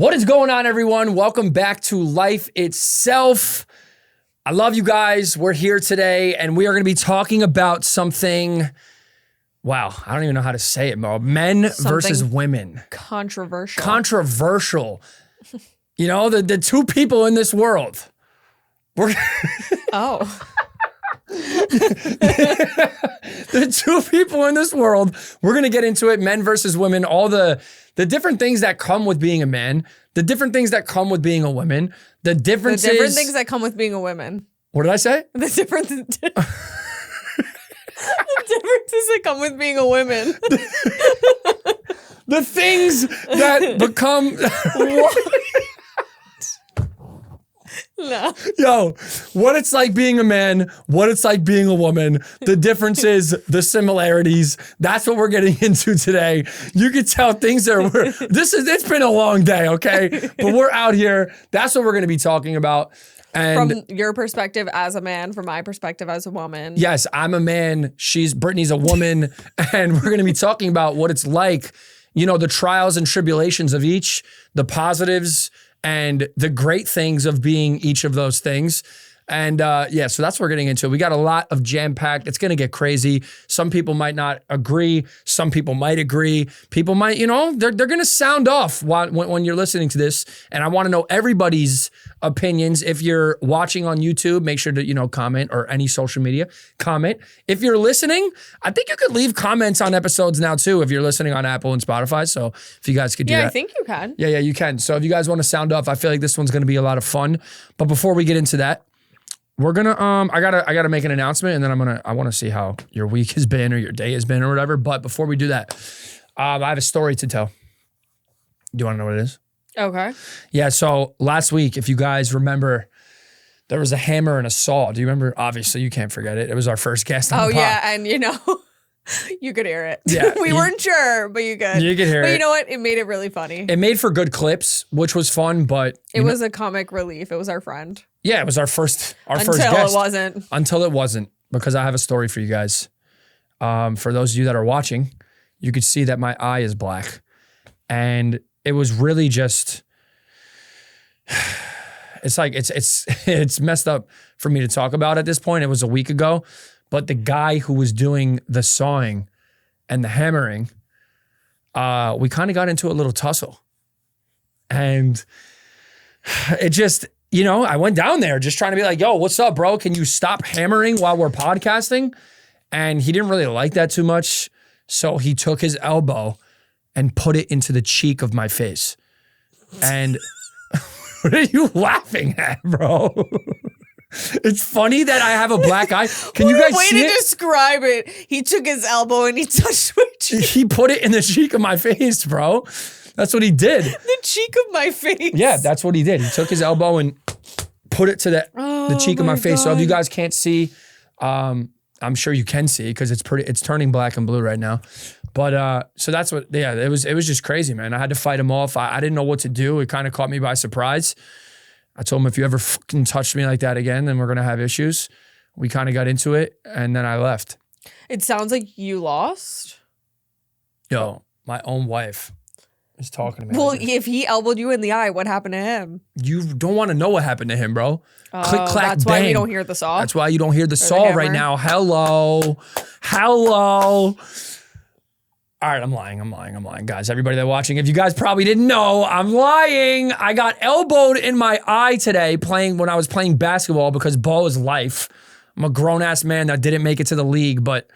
What is going on, everyone? Welcome back to Life Itself. I love you guys. We're here today, and we are going to be talking about something. Wow, I don't even know how to say it, Mo. Men versus women. Controversial. Controversial. You know, the two people in this world. Oh. The two people in this world, we're going to get into it, men versus women, all the different things that come with being a man, the different things that come with being a woman, the different things that come with being a woman. What did I say? The differences that come with being a woman. The things that become... No. Yo, what it's like being a man, what it's like being a woman, the differences, the similarities. That's what we're getting into today. You can tell things it's been a long day, okay? But we're out here. That's what we're going to be talking about. And from your perspective as a man, from my perspective as a woman. Yes, I'm a man. Brittany's a woman. And we're going to be talking about what it's like, you know, the trials and tribulations of each, the positives, and the great things of being each of those things. And so that's what we're getting into. We got a lot of jam-packed. It's going to get crazy. Some people might not agree. Some people might agree. People might, you know, they're going to sound off when you're listening to this. And I want to know everybody's opinions. If you're watching on YouTube, make sure to, you know, comment, or any social media, comment. If you're listening, I think you could leave comments on episodes now too, if you're listening on Apple and Spotify. So if you guys could do that. Yeah, I think you can. Yeah, you can. So if you guys want to sound off, I feel like this one's going to be a lot of fun. But before we get into that, we're gonna I gotta make an announcement, and then I want to see how your week has been or your day has been or whatever. But before we do that, I have a story to tell. Do you want to know what it is? Okay. Yeah. So last week, if you guys remember, there was a hammer and a saw. Do you remember? Obviously, you can't forget it. It was our first guest on the pod. Yeah, and you know, you could hear it. Yeah, we weren't sure, but you could. You could hear it. But you know what? It made it really funny. It made for good clips, which was fun. But it was a comic relief. It was our friend. Yeah, it was our first guest. Until it wasn't, because I have a story for you guys. For those of you that are watching, you could see that my eye is black. And it was really just, it's messed up for me to talk about at this point. It was a week ago. But the guy who was doing the sawing and the hammering, we kind of got into a little tussle. And it just... You know, I went down there just trying to be like, yo, what's up, bro? Can you stop hammering while we're podcasting? And he didn't really like that too much. So he took his elbow and put it into the cheek of my face. And what are you laughing at, bro? It's funny that I have a black eye. Can you guys see it? Way to describe it. He took his elbow and he touched my cheek. He put it in the cheek of my face, bro. That's what he did. The cheek of my face. Yeah, that's what he did. He took his elbow and put it to the cheek of my face. God. So if you guys can't see, I'm sure you can see because it's turning black and blue right now. But so that's what, yeah, it was just crazy, man. I had to fight him off. I didn't know what to do. It kind of caught me by surprise. I told him, if you ever fucking touch me like that again, then we're going to have issues. We kind of got into it, and then I left. It sounds like you lost. Yo, my own wife is talking to me. Well, like if he elbowed you in the eye, what happened to him? You don't want to know what happened to him, bro. Click, clack, that's bang. why we don't hear the saw. That's why you don't hear the saw right now. Hello. All right, I'm lying. Guys, everybody that's watching, if you guys probably didn't know, I'm lying. I got elbowed in my eye today when I was playing basketball, because ball is life. I'm a grown-ass man that didn't make it to the league, but,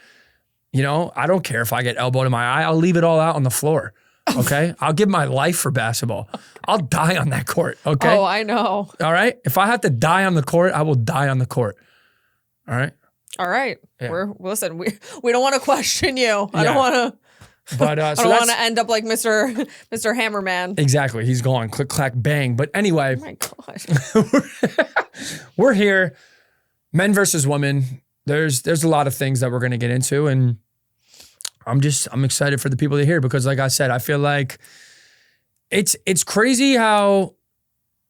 you know, I don't care if I get elbowed in my eye. I'll leave it all out on the floor. Okay, I'll give my life for basketball. I'll die on that court. Okay. Oh, I know. All right. If I have to die on the court, I will die on the court. All right. All right. Yeah. Listen. We don't want to question you. I don't want to. But I don't want to end up like Mr. Hammerman. Exactly. He's gone. Click, clack, bang. But anyway. Oh my God. We're here. Men versus women. There's a lot of things that we're going to get into, and I'm excited for the people to hear, because like I said, I feel like it's crazy how,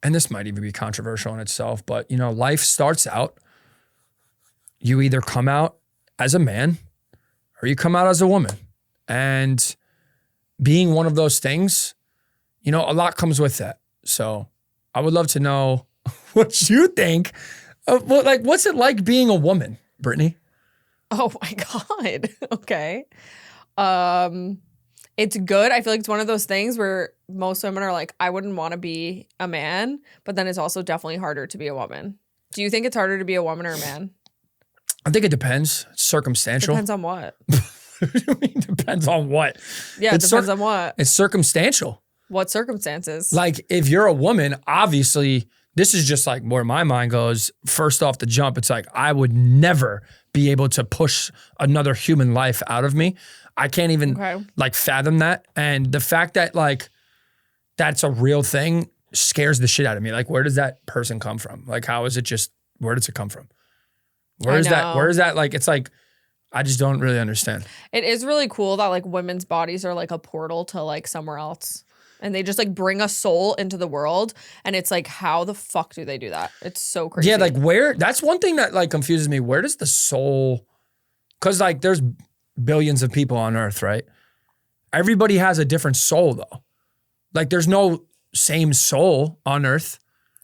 and this might even be controversial in itself, but you know, life starts out, you either come out as a man or you come out as a woman. And being one of those things, you know, a lot comes with that. So I would love to know what you think of what's it like being a woman, Brittany? Oh my God. Okay. It's good. I feel like it's one of those things where most women are like, I wouldn't want to be a man, but then it's also definitely harder to be a woman. Do you think it's harder to be a woman or a man? I think it depends. It's circumstantial. Depends on what? What do you mean depends on what? Yeah, it depends on what. It's circumstantial. What circumstances? Like if you're a woman, obviously, this is just like where my mind goes. First off the jump, it's like I would never be able to push another human life out of me. I can't even like fathom that. And the fact that like that's a real thing scares the shit out of me. Like where does that person come from? Like how is it just, where does it come from? Where is that? Like, it's like, I just don't really understand. It is really cool that like women's bodies are like a portal to like somewhere else. And they just like bring a soul into the world. And it's like, how the fuck do they do that? It's so crazy. Yeah, like where, that's one thing that like confuses me. Where does the soul, because like there's billions of people on earth, right? Everybody has a different soul though. Like there's no same soul on earth.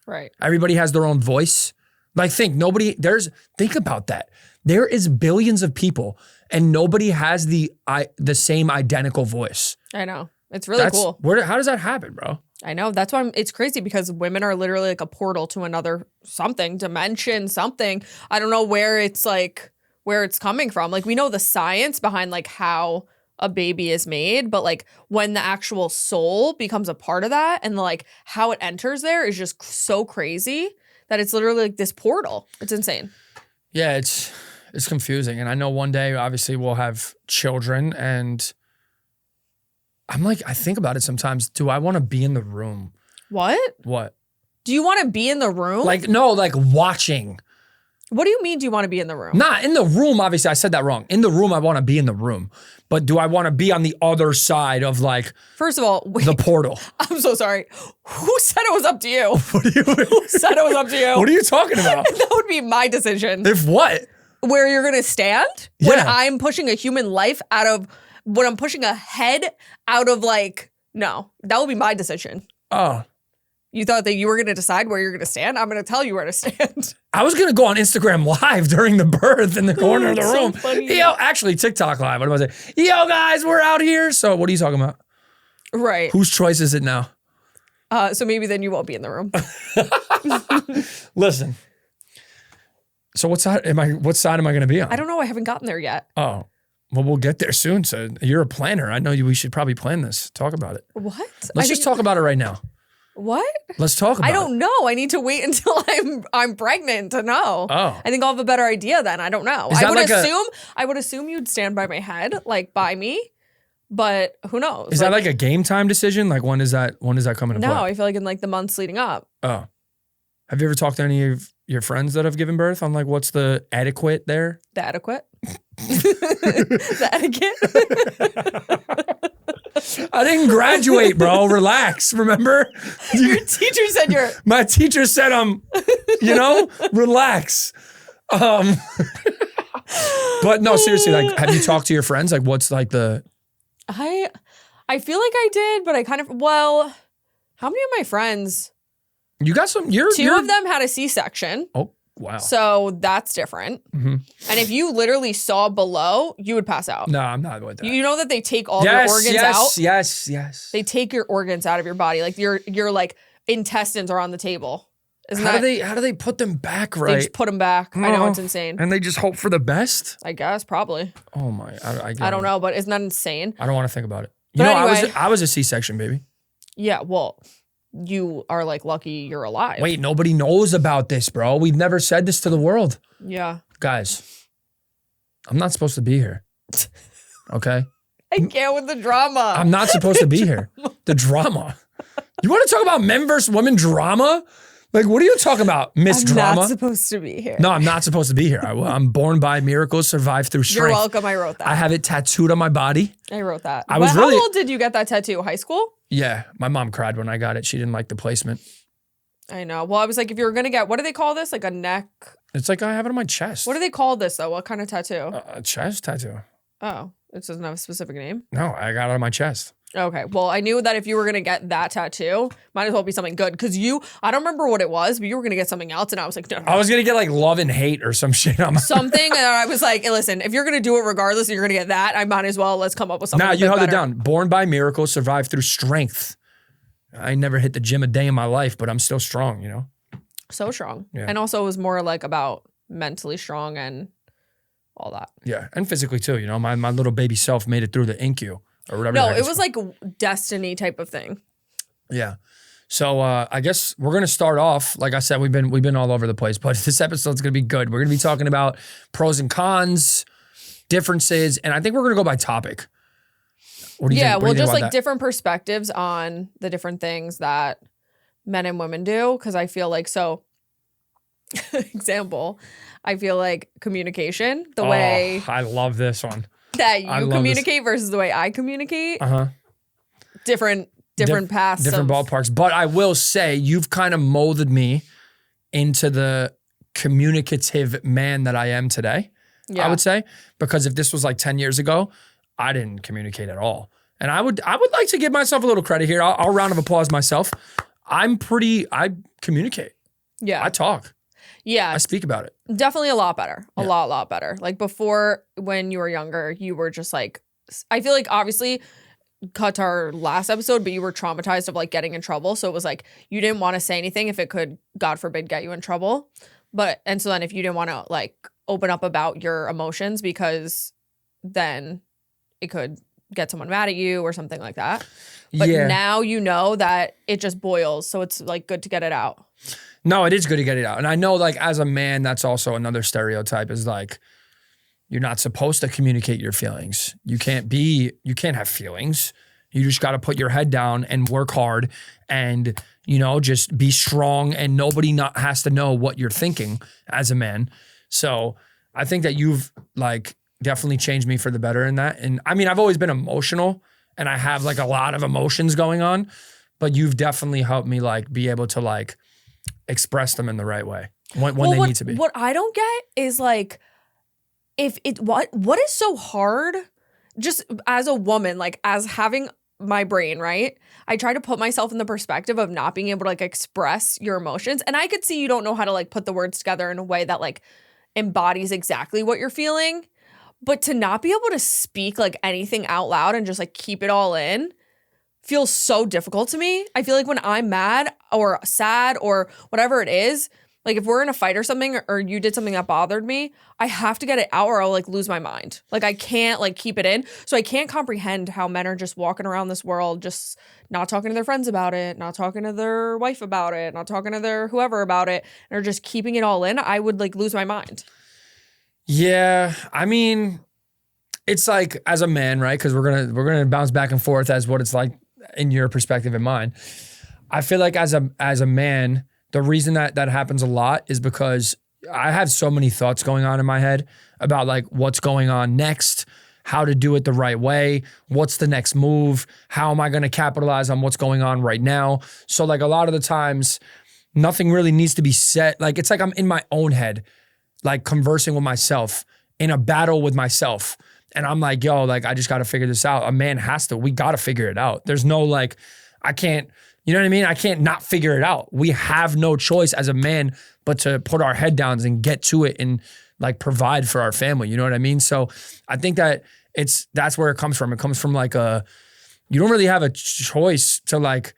Right. Everybody has their own voice. Like think about that. There is billions of people and nobody has the same identical voice. I know. It's really cool. How does that happen, bro? I know. That's why it's crazy because women are literally like a portal to another something, dimension, something. I don't know where it's like, where it's coming from. Like we know the science behind like how a baby is made, but like when the actual soul becomes a part of that and like how it enters there is just so crazy that it's literally like this portal. It's insane. Yeah, it's confusing. And I know one day, obviously, we'll have children and I'm like, I think about it sometimes. Do I want to be in the room? What? What? Do you want to be in the room? Like, no, like watching. What do you mean do you want to be in the room? Not in the room, obviously, I said that wrong. In the room, I want to be in the room. But do I want to be on the other side of like, first of all, the portal? I'm so sorry. Who said it was up to you? What do you mean? Who said it was up to you? What are you talking about? That would be my decision. If what? Where you're going to stand? Yeah. When I'm pushing a human life out of, when I'm pushing a head out of like, no, that would be my decision. Oh. You thought that you were going to decide where you're going to stand? I'm going to tell you where to stand. I was going to go on Instagram Live during the birth in the corner of the room. So funny. Yo, actually, TikTok Live. What am I saying? Yo, guys, we're out here. So what are you talking about? Right. Whose choice is it now? So maybe then you won't be in the room. Listen. So what side am I going to be on? I don't know. I haven't gotten there yet. Oh, well, we'll get there soon. So you're a planner. I know we should probably plan this. Talk about it. What? Let's just talk about it right now. What? Let's talk about it. I don't know. I need to wait until I'm pregnant to know. Oh. I think I'll have a better idea then. I don't know. I would assume you'd stand by my head, like by me, but who knows? Is that like a game time decision? Like when is that coming to play? No, I feel like in like the months leading up. Oh. Have you ever talked to any of your friends that have given birth on like what's the etiquette there? The adequate? The etiquette? I didn't graduate, bro. Relax. Remember? Your teacher said you're... My teacher said relax. But no, seriously, like, have you talked to your friends? Like, what's like the... I feel like I did, but I kind of... Well, how many of my friends... You got some... Two of them had a C-section. Oh, wow. So that's different. Mm-hmm. And if you literally saw below, you would pass out. No, I'm not with that. You know that they take all your organs out? Yes. They take your organs out of your body. Like your like intestines are on the table. How do they put them back right? They just put them back. I know, it's insane. And they just hope for the best? I guess, probably. Oh my, I don't know, but isn't that insane? I don't want to think about it. But anyway, I was a C-section, baby. Yeah, well, you are like lucky you're alive. Wait, nobody knows about this, bro. We've never said this to the world. Yeah. Guys, I'm not supposed to be here. Okay? I can't with the drama. I'm not supposed to be here. The drama. You want to talk about men versus women drama? Like, what are you talking about, Miss Drama? I'm not supposed to be here. No, I'm not supposed to be here. I'm born by miracles, survive through strength. You're welcome. I wrote that. I have it tattooed on my body. I wrote that. How old did you get that tattoo? High school? Yeah. My mom cried when I got it. She didn't like the placement. I know. Well, I was like, if you were going to get, what do they call this? Like a neck? It's like I have it on my chest. What do they call this, though? What kind of tattoo? A chest tattoo. Oh, it doesn't have a specific name? No, I got it on my chest. Okay. Well, I knew that if you were going to get that tattoo, might as well be something good. Because I don't remember what it was, but you were going to get something else. And I was like, no. I was going to get like love and hate or some shit. Something. And I was like, hey, listen, if you're going to do it regardless and you're going to get that, I might as well, let's come up with something. Nah, you held better. it down. Born by miracle, survived through strength. I never hit the gym a day in my life, but I'm still strong, you know? So strong. Yeah. And also it was more like about mentally strong and all that. Yeah. And physically too, you know? My little baby self made it through the INCU or whatever. No, it was like destiny type of thing. Yeah. So I guess we're gonna start off. Like I said, we've been all over the place, but this episode's gonna be good. We're gonna be talking about pros and cons, differences, and I think we're gonna go by topic. What do you think? What do well, you think just about like that? different perspectives on the different things that men and women do. Because I feel like example, I feel like communication, the way I love this one. that I you love communicate versus the way I communicate, Uh-huh. different paths, different of, ballparks. But I will say you've kind of molded me into the communicative man that I am today. Yeah. I would say, because if this was like 10 years ago, I didn't communicate at all. And I would like to give myself a little credit here. I'll round of applause myself. I communicate. Yeah. I talk. Yeah. I speak about it. Definitely a lot better. A Yeah. lot better. Like before, when you were younger, you were just like, I feel like obviously cut to our last episode, but you were traumatized of like getting in trouble. So it was like, you didn't want to say anything if it could, God forbid, get you in trouble. And so then if you didn't want to like open up about your emotions, because then it could get someone mad at you or something like that. But now you know that it just boils. So it's like good to get it out. No, it is good to get it out. And I know like as a man, that's also another stereotype is like, you're not supposed to communicate your feelings. You can't have feelings. You just got to put your head down and work hard and, you know, just be strong and nobody has to know what you're thinking as a man. So I think that you've like definitely changed me for the better in that. And I mean, I've always been emotional and I have like a lot of emotions going on, but you've definitely helped me like be able to like express them in the right way when they need to be. What I don't get is like, what is so hard just as a woman, like as having my brain, right? I try to put myself in the perspective of not being able to like express your emotions. And I could see you don't know how to like put the words together in a way that like embodies exactly what you're feeling. But to not be able to speak like anything out loud and just like keep it all in feels so difficult to me. I feel like when I'm mad or sad or whatever it is, like if we're in a fight or something or you did something that bothered me, I have to get it out or I'll like lose my mind. Like I can't like keep it in. So I can't comprehend how men are just walking around this world just not talking to their friends about it, not talking to their wife about it, not talking to their whoever about it, and are just keeping it all in. I would like lose my mind. Yeah, I mean, it's like as a man, right? Because we're gonna bounce back and forth as what it's like in your perspective and mine. I feel like as a man, the reason that happens a lot is because I have so many thoughts going on in my head about like what's going on next, how to do it the right way, what's the next move, how am I going to capitalize on what's going on right now. So like a lot of the times, nothing really needs to be said. Like it's like I'm in my own head, like conversing with myself in a battle with myself. And I'm like, yo, like I just got to figure this out. A man we got to figure it out. There's no like, I can't, you know what I mean? I can't not figure it out. We have no choice as a man but to put our head down and get to it and like provide for our family. You know what I mean? So I think that that's where it comes from. It comes from like you don't really have a choice to like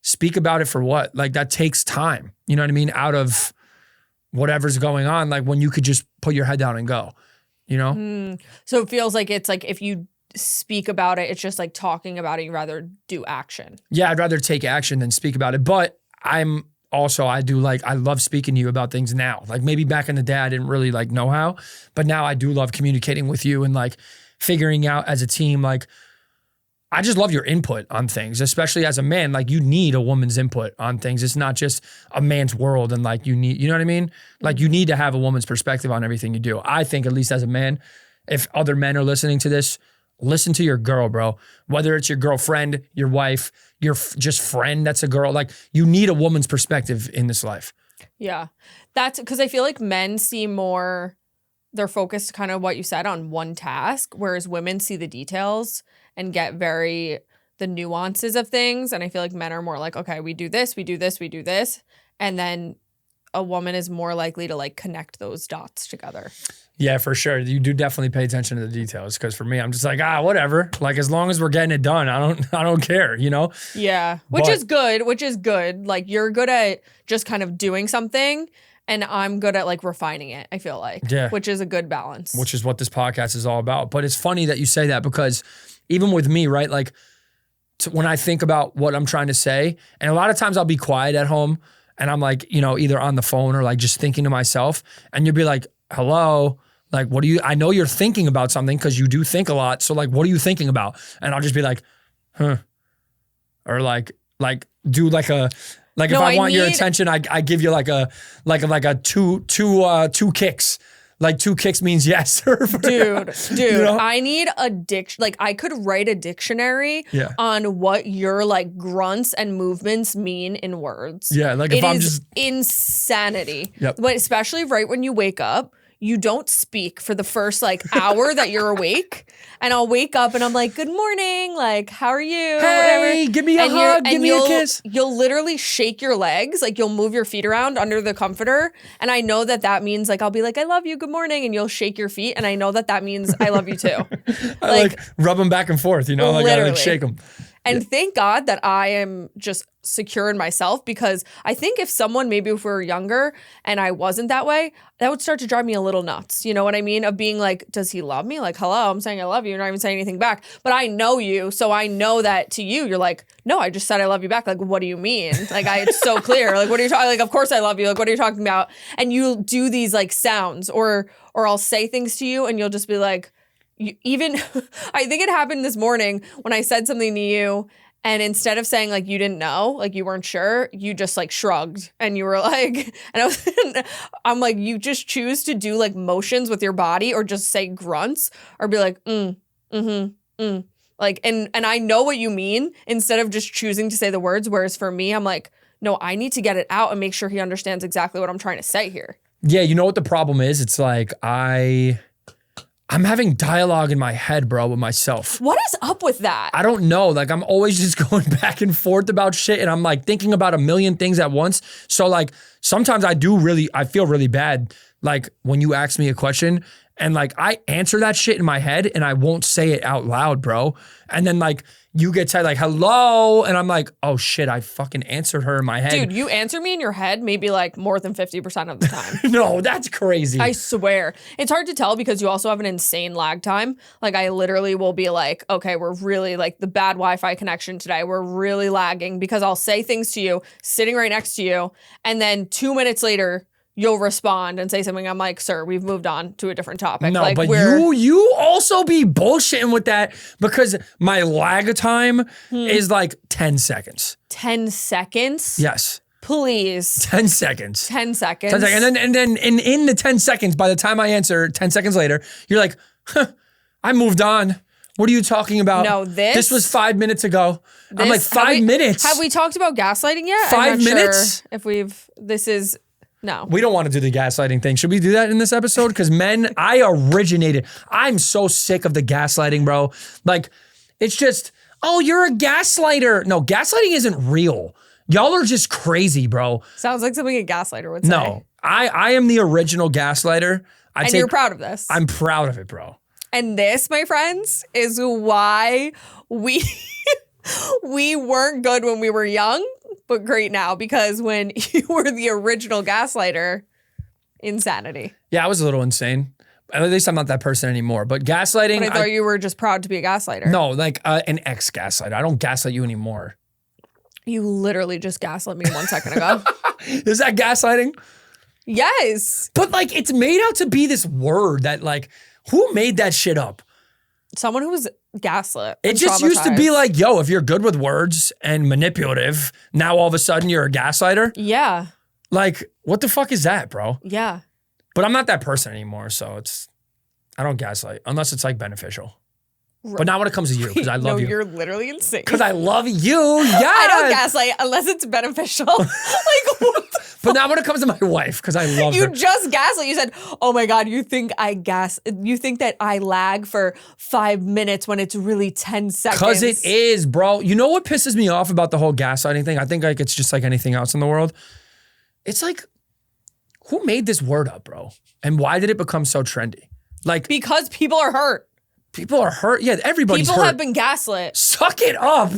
speak about it for what? Like that takes time. You know what I mean? Out of whatever's going on, like when you could just put your head down and go, you know? So it feels like it's like if you speak about it, it's just like talking about it. You rather do action. Yeah, I'd rather take action than speak about it. But I love speaking to you about things now. Like maybe back in the day, I didn't really like know how, but now I do love communicating with you and like figuring out as a team, like I just love your input on things, especially as a man. Like you need a woman's input on things. It's not just a man's world and like you know what I mean? Like you need to have a woman's perspective on everything you do. I think at least as a man, if other men are listening to this, listen to your girl, bro. Whether it's your girlfriend, your wife, your just friend that's a girl, like you need a woman's perspective in this life. Yeah. That's because I feel like men see more, they're focused kind of what you said on one task, whereas women see the details and get very the nuances of things. And I feel like men are more like, okay, we do this, we do this, we do this. And then a woman is more likely to like connect those dots together. Yeah, for sure. You do definitely pay attention to the details because for me, I'm just like, whatever. Like as long as we're getting it done, I don't care, you know? Yeah. Which is good. Like you're good at just kind of doing something and I'm good at like refining it, I feel like. Yeah. Which is a good balance. Which is what this podcast is all about. But it's funny that you say that because even with me, right? Like when I think about what I'm trying to say, and a lot of times I'll be quiet at home and I'm like, you know, either on the phone or like just thinking to myself and you'll be like, hello? Like, I know you're thinking about something because you do think a lot. So like, what are you thinking about? And I'll just be like, huh. Or like do like a, like if I want your attention, I give you like a two kicks. Like 2 kicks means yes. Dude, you know? I need a like I could write a dictionary on what your like grunts and movements mean in words. Yeah, like if I'm just insanity. Yep. But especially right when you wake up, you don't speak for the first like hour that you're awake. And I'll wake up and I'm like, good morning. Like, how are you? Hey, whatever. Give me a hug. Give me a kiss. You'll literally shake your legs. Like you'll move your feet around under the comforter. And I know that means like, I'll be like, I love you. Good morning. And you'll shake your feet. And I know that means I love you too. I like rub them back and forth, you know, like I like shake them. And thank God that I am just secure in myself because I think if someone, maybe if we were younger and I wasn't that way, that would start to drive me a little nuts. You know what I mean? Of being like, does he love me? Like, hello, I'm saying I love you. You're not even saying anything back. But I know you. So I know that to you, you're like, no, I just said I love you back. Like, what do you mean? Like, it's so clear. Like, what are you talking? Like, of course I love you. Like, what are you talking about? And you'll do these like sounds or I'll say things to you and you'll just be like, I think it happened this morning when I said something to you. And instead of saying like you didn't know, like you weren't sure, you just like shrugged and you were like, and I'm like, you just choose to do like motions with your body or just say grunts or be like, like, and I know what you mean instead of just choosing to say the words. Whereas for me, I'm like, no, I need to get it out and make sure he understands exactly what I'm trying to say here. Yeah. You know what the problem is? It's like, I'm having dialogue in my head, bro, with myself. What is up with that? I don't know. Like I'm always just going back and forth about shit and I'm like thinking about a million things at once. So like sometimes I feel really bad. Like when you ask me a question and like I answer that shit in my head and I won't say it out loud, bro. And then like you get said like, hello. And I'm like, oh shit, I fucking answered her in my head. Dude, you answer me in your head maybe like more than 50% of the time. No, that's crazy. I swear. It's hard to tell because you also have an insane lag time. Like I literally will be like, okay, we're really like the bad Wi-Fi connection today. We're really lagging because I'll say things to you sitting right next to you. And then 2 minutes later, you'll respond and say something. I'm like, sir, we've moved on to a different topic. No, like, but you also be bullshitting with that because my lag time is like 10 seconds. 10 seconds? Yes. Please. 10 seconds. 10 seconds. 10 seconds. And then in the 10 seconds, by the time I answer 10 seconds later, you're like, huh, I moved on. What are you talking about? No, this was 5 minutes ago. I'm like, 5 minutes? Have we talked about gaslighting yet? 5 minutes? Sure if no. We don't want to do the gaslighting thing. Should we do that in this episode? Because men, I originated. I'm so sick of the gaslighting, bro. Like, it's just, oh, you're a gaslighter. No, gaslighting isn't real. Y'all are just crazy, bro. Sounds like something a gaslighter would say. No, I am the original gaslighter. You're proud of this. I'm proud of it, bro. And this, my friends, is why we weren't good when we were young, but great now, because when you were the original gaslighter, insanity. Yeah, I was a little insane. At least I'm not that person anymore. But gaslighting. But I thought you were just proud to be a gaslighter. No, like an ex-gaslighter. I don't gaslight you anymore. You literally just gaslit me 1 second ago. Is that gaslighting? Yes. But like, it's made out to be this word that like, who made that shit up? Someone who was gaslit. It just used to be like, yo, if you're good with words and manipulative, now all of a sudden you're a gaslighter. Yeah. Like, what the fuck is that, bro? Yeah. But I'm not that person anymore, so I don't gaslight unless it's like beneficial. Right. But not when it comes to you, because I love you. No, you're literally insane. Because I love you. Yeah. I don't gaslight unless it's beneficial. Like, what? But not when it comes to my wife, because I love her. You just gaslit. You said, "Oh my God, you think that I lag for 5 minutes when it's really 10 seconds." Because it is, bro. You know what pisses me off about the whole gaslighting thing? I think like it's just like anything else in the world. It's like, who made this word up, bro? And why did it become so trendy? Like, because people are hurt. people are hurt. Yeah, everybody's People hurt. have been gaslit. Suck it up.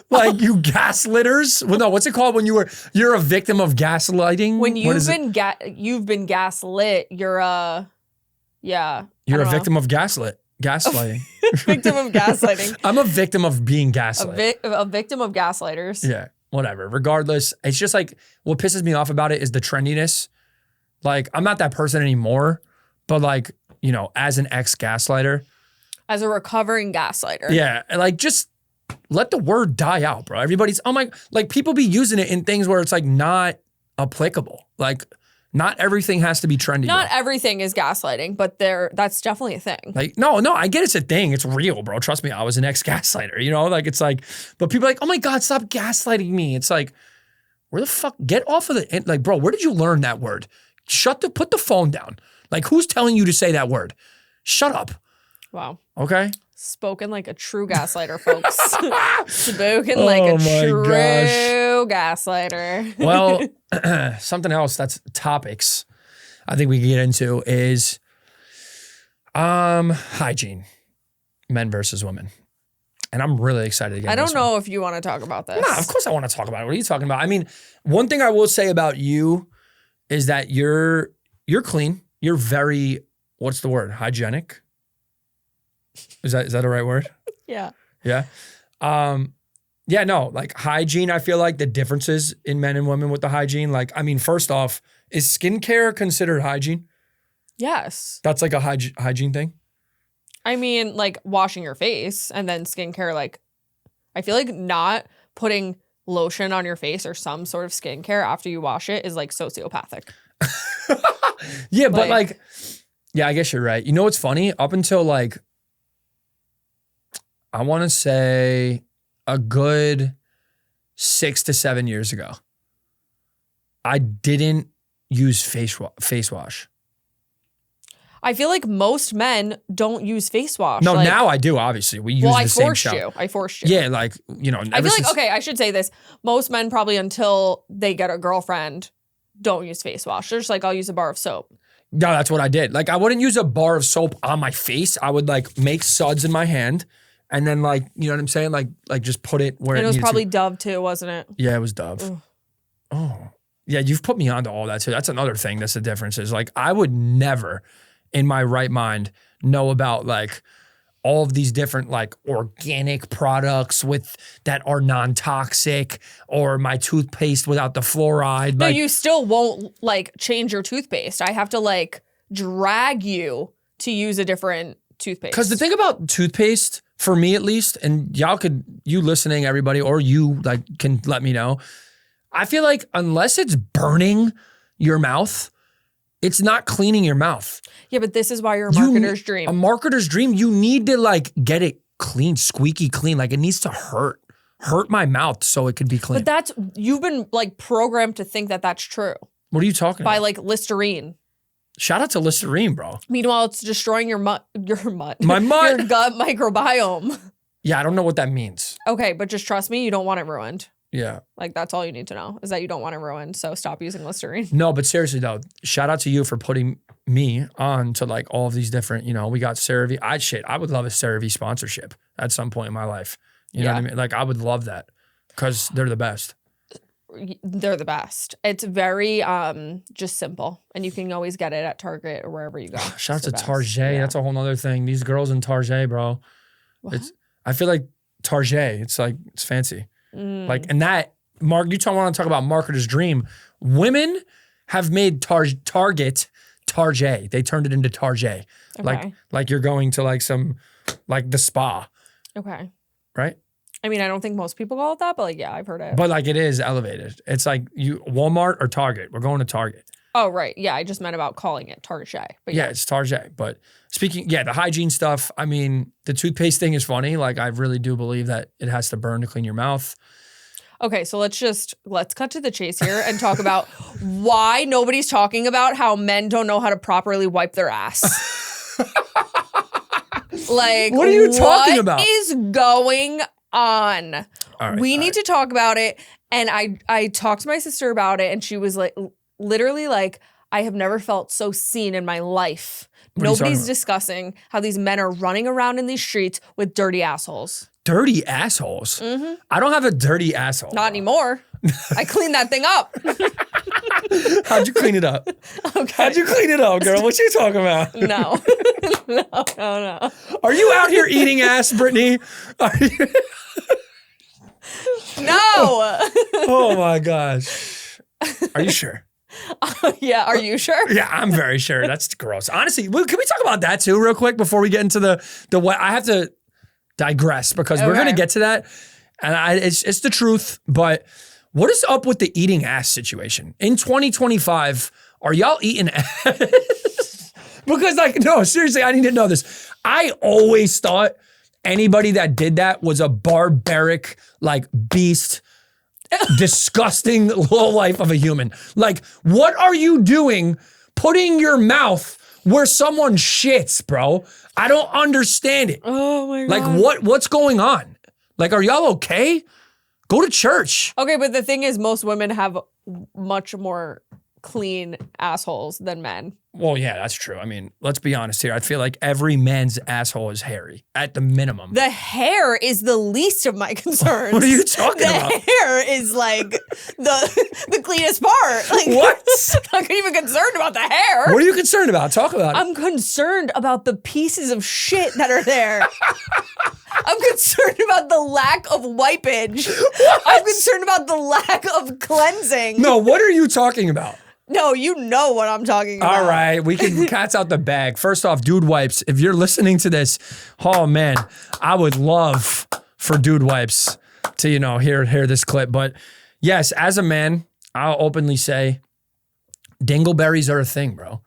Like, you gaslitters. Well, no, what's it called when you're a victim of gaslighting? When you've been gaslit, you're a victim of gaslighting. Victim of gaslighting. I'm a victim of being gaslit. A victim of gaslighters. Yeah, whatever. Regardless, it's just like what pisses me off about it is the trendiness. Like, I'm not that person anymore, but like, you know, as an ex-gaslighter. As a recovering gaslighter. Yeah, like just let the word die out, bro. Everybody's, oh my, like people be using it in things where it's like not applicable. Like not everything has to be trendy. Not bro. everything is gaslighting, but that's definitely a thing. Like, no, I get it's a thing. It's real, bro. Trust me, I was an ex-gaslighter, you know? Like it's like, but people are like, oh my God, stop gaslighting me. It's like, where the fuck, get off of the, like, bro, where did you learn that word? Put the phone down. Like, who's telling you to say that word? Shut up. Wow. Okay. Spoken like a true gaslighter, folks. Spoken like a true gaslighter. Well, something else that's topics I think we can get into is hygiene, men versus women. And I'm really excited to get I into don't know if you want to talk about this. Nah, of course I want to talk about it. What are you talking about? I mean, one thing I will say about you is that you're clean. You're very, what's the word? Hygienic? Is that the right word? Yeah. Yeah. Yeah, no, like hygiene, I feel like the differences in men and women with the hygiene, like, I mean, first off, is skincare considered hygiene? Yes. That's like a hygiene thing? I mean, like washing your face and then skincare, like, I feel like not putting lotion on your face or some sort of skincare after you wash it is like sociopathic. Yeah, but like, yeah, I guess you're right. You know what's funny? Up until like, I want to say a good 6 to 7 years ago, I didn't use face wash. I feel like most men don't use face wash. No, like, now I do, obviously. We use the same shower. I forced you. Yeah, like, you know. I feel like, okay, I should say this. Most men probably until they get a girlfriend don't use face wash. They're just like, I'll use a bar of soap. No, that's what I did. Like, I wouldn't use a bar of soap on my face. I would like make suds in my hand and then like, you know what I'm saying? Like just put it where it needed to. And it was probably Dove too, wasn't it? Yeah, it was Dove. Ugh. Oh. Yeah, you've put me onto all that too. That's another thing that's the difference is like, I would never in my right mind know about like all of these different like organic products that are non-toxic or my toothpaste without the fluoride. No, like, you still won't like change your toothpaste. I have to like drag you to use a different toothpaste. Because the thing about toothpaste, for me at least, and you listening, everybody, or you like can let me know, I feel like unless it's burning your mouth, it's not cleaning your mouth. Yeah, but this is why you're a marketer's dream. A marketer's dream, you need to like get it clean, squeaky clean. Like it needs to hurt my mouth so it could be clean. But you've been like programmed to think that that's true. What are you talking about? By like Listerine. Shout out to Listerine, bro. Meanwhile, it's destroying your gut microbiome. Yeah, I don't know what that means. Okay, but just trust me, you don't want it ruined. Yeah. Like that's all you need to know is that you don't want it ruined. So stop using Listerine. No, but seriously though, shout out to you for putting me on to like all of these different, you know, we got CeraVe. I would love a CeraVe sponsorship at some point in my life. You know what I mean? Like I would love that because they're the best. They're the best. It's very just simple. And you can always get it at Target or wherever you go. Shout out to Target. Yeah. That's a whole nother thing. These girls in Target, bro. What? I feel like Target, it's like, it's fancy. Like, and that, Mark, you want to talk about marketer's dream. Women have made Target. They turned it into Target. Okay. Like you're going to like like the spa. Okay. Right? I mean, I don't think most people call it that, but like, yeah, I've heard it. But like it is elevated. It's like Walmart or Target. We're going to Target. Oh, right. Yeah, I just meant about calling it Target. But yeah, it's Target. But the hygiene stuff, I mean, the toothpaste thing is funny. Like I really do believe that it has to burn to clean your mouth. Okay, so let's cut to the chase here and talk about why nobody's talking about how men don't know how to properly wipe their ass. Like, what are you talking about? What is going on? We need to talk about it. And I talked to my sister about it, and she was like, literally like, I have never felt so seen in my life. Nobody's discussing how these men are running around in these streets with dirty assholes. Dirty assholes? Mm-hmm. I don't have a dirty asshole. Not anymore. I cleaned that thing up. How'd you clean it up? Okay. How'd you clean it up, girl? What you talking about? No. No. Are you out here eating ass, Brittany? No. Oh my gosh. Are you sure? Yeah, are you sure? Yeah, I'm very sure. That's gross. Honestly, can we talk about that too real quick before we get into the what? I have to digress because we're going to get to that. And it's the truth, but what is up with the eating ass situation? In 2025, are y'all eating ass? Because like, no, seriously, I need to know this. I always thought anybody that did that was a barbaric, like beast, disgusting low life of a human. Like, what are you doing putting your mouth where someone shits, bro? I don't understand it. Oh my God. Like, what's going on? Like, are y'all okay? Go to church. Okay, but the thing is, most women have much more clean assholes than men. Well, yeah, that's true. I mean, let's be honest here. I feel like every man's asshole is hairy, at the minimum. The hair is the least of my concerns. What are you talking about? The hair is like the cleanest part. Like, what? I'm not even concerned about the hair. What are you concerned about? Talk about it. I'm concerned about the pieces of shit that are there. I'm concerned about the lack of wipage. What? I'm concerned about the lack of cleansing. No, what are you talking about? No, you know what I'm talking about. All right, we can cat's out the bag. First off, Dude Wipes, if you're listening to this, oh man, I would love for Dude Wipes to, hear this clip. But yes, as a man, I'll openly say dingleberries are a thing, bro.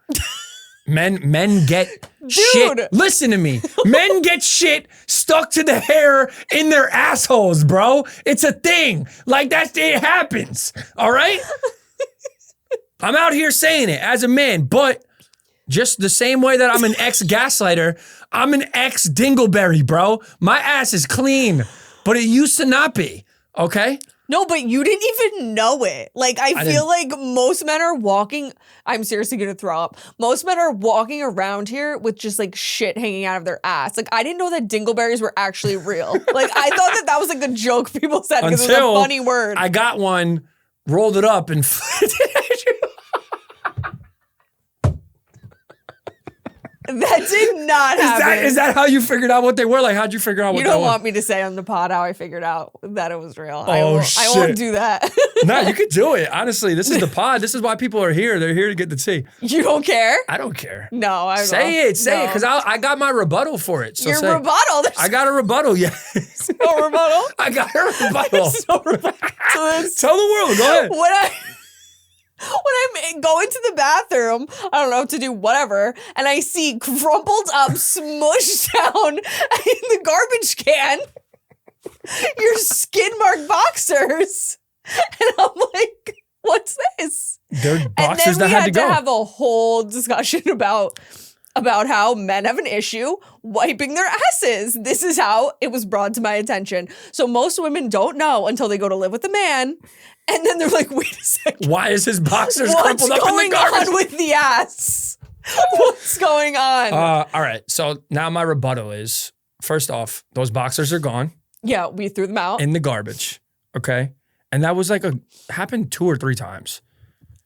Men get shit. Listen to me. Men get shit stuck to the hair in their assholes, bro. It's a thing. Like it happens. All right? I'm out here saying it as a man, but just the same way that I'm an ex-gaslighter, I'm an ex-dingleberry, bro. My ass is clean, but it used to not be, okay? No, but you didn't even know it. Like, I feel like most men are walking, I'm seriously gonna throw up. Most men are walking around here with just like shit hanging out of their ass. Like, I didn't know that dingleberries were actually real. Like, I thought that was like a joke people said because it was a funny word. I got one, rolled it up, and That did not happen. Is that how you figured out what they were? Like, how'd you figure out what they were? You don't want me to say on the pod how I figured out that it was real. Shit. I won't do that. No, you could do it. Honestly, this is the pod. This is why people are here. They're here to get the tea. You don't care? I don't care. No, I don't. Say it, because I got my rebuttal for it. So Your rebuttal? I got a rebuttal, yes. No rebuttal? I got a rebuttal. There's no rebuttal. Tell the world, go ahead. When I'm going to the bathroom, I don't know, to do whatever, and I see crumpled up, smushed down in the garbage can, your skid-marked boxers. And I'm like, what's this? They're boxers that had to go. And then we had to have a whole discussion about how men have an issue wiping their asses. This is how it was brought to my attention. So most women don't know until they go to live with a man. And then they're like, wait a second. Why is his boxers crumpled up in the garbage? What's going on with the ass? What's going on? All right. So now my rebuttal is, first off, those boxers are gone. Yeah, we threw them out. In the garbage. Okay. And that was happened 2 or 3 times.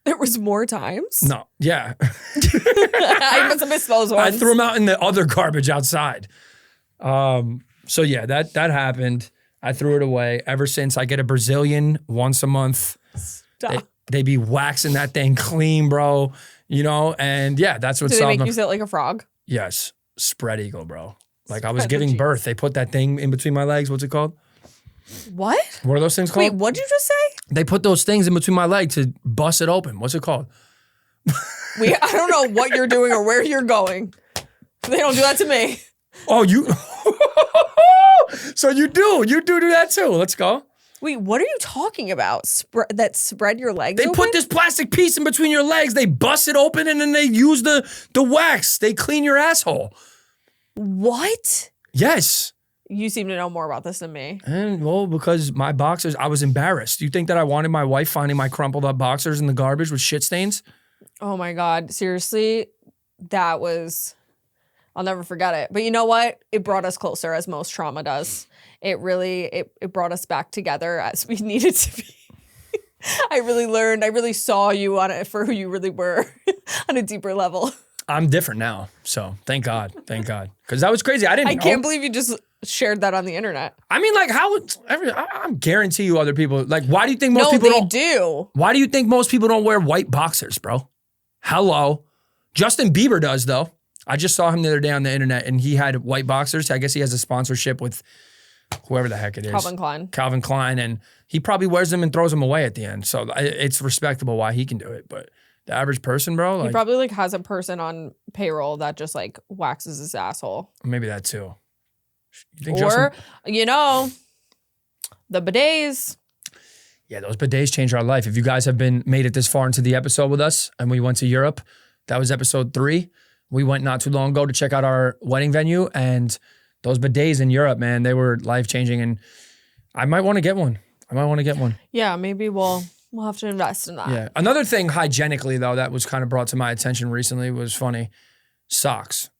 There was more times? No. Yeah. I must have missed those ones. I threw them out in the other garbage outside. So yeah, that happened. I threw it away. Ever since, I get a Brazilian once a month. Stop. They be waxing that thing clean, bro. And yeah, that's what Do they make you sit like a frog? Yes. Spread eagle, bro. Like I was giving birth. They put that thing in between my legs. What's it called? What? What are those things called? Wait, what'd you just say? They put those things in between my legs to bust it open. What's it called? I don't know what you're doing or where you're going. They don't do that to me. Oh, you... So you do that too. Let's go. Wait, what are you talking about? That spread your legs They open? put this plastic piece in between your legs. They bust it open and then they use the wax. They clean your asshole. What? Yes. You seem to know more about this than me. And well, because my boxers, I was embarrassed. Do you think that I wanted my wife finding my crumpled up boxers in the garbage with shit stains? Oh my God. Seriously, that was, I'll never forget it. But you know what? It brought us closer, as most trauma does. It really, it brought us back together as we needed to be. I really saw you on it for who you really were on a deeper level. I'm different now. So thank God. Thank God. Because that was crazy. I can't believe you just shared that on the internet. I mean, like, I guarantee you other people, like, why do you think most people do? Why do you think most people don't wear white boxers, bro? Hello. Justin Bieber does, though. I just saw him the other day on the internet and he had white boxers. I guess he has a sponsorship with whoever the heck it is. Calvin Klein. And he probably wears them and throws them away at the end. So it's respectable why he can do it. But the average person, bro. He probably like has a person on payroll that just like waxes his asshole. Maybe that too. You think or, you know, the bidets. Yeah, those bidets changed our life. If you guys have made it this far into the episode with us and we went to Europe, that was episode 3. We went not too long ago to check out our wedding venue and those bidets in Europe, man, they were life-changing and I might want to get one. Yeah, maybe we'll have to invest in that. Yeah. Another thing hygienically though that was kind of brought to my attention recently was funny. Socks.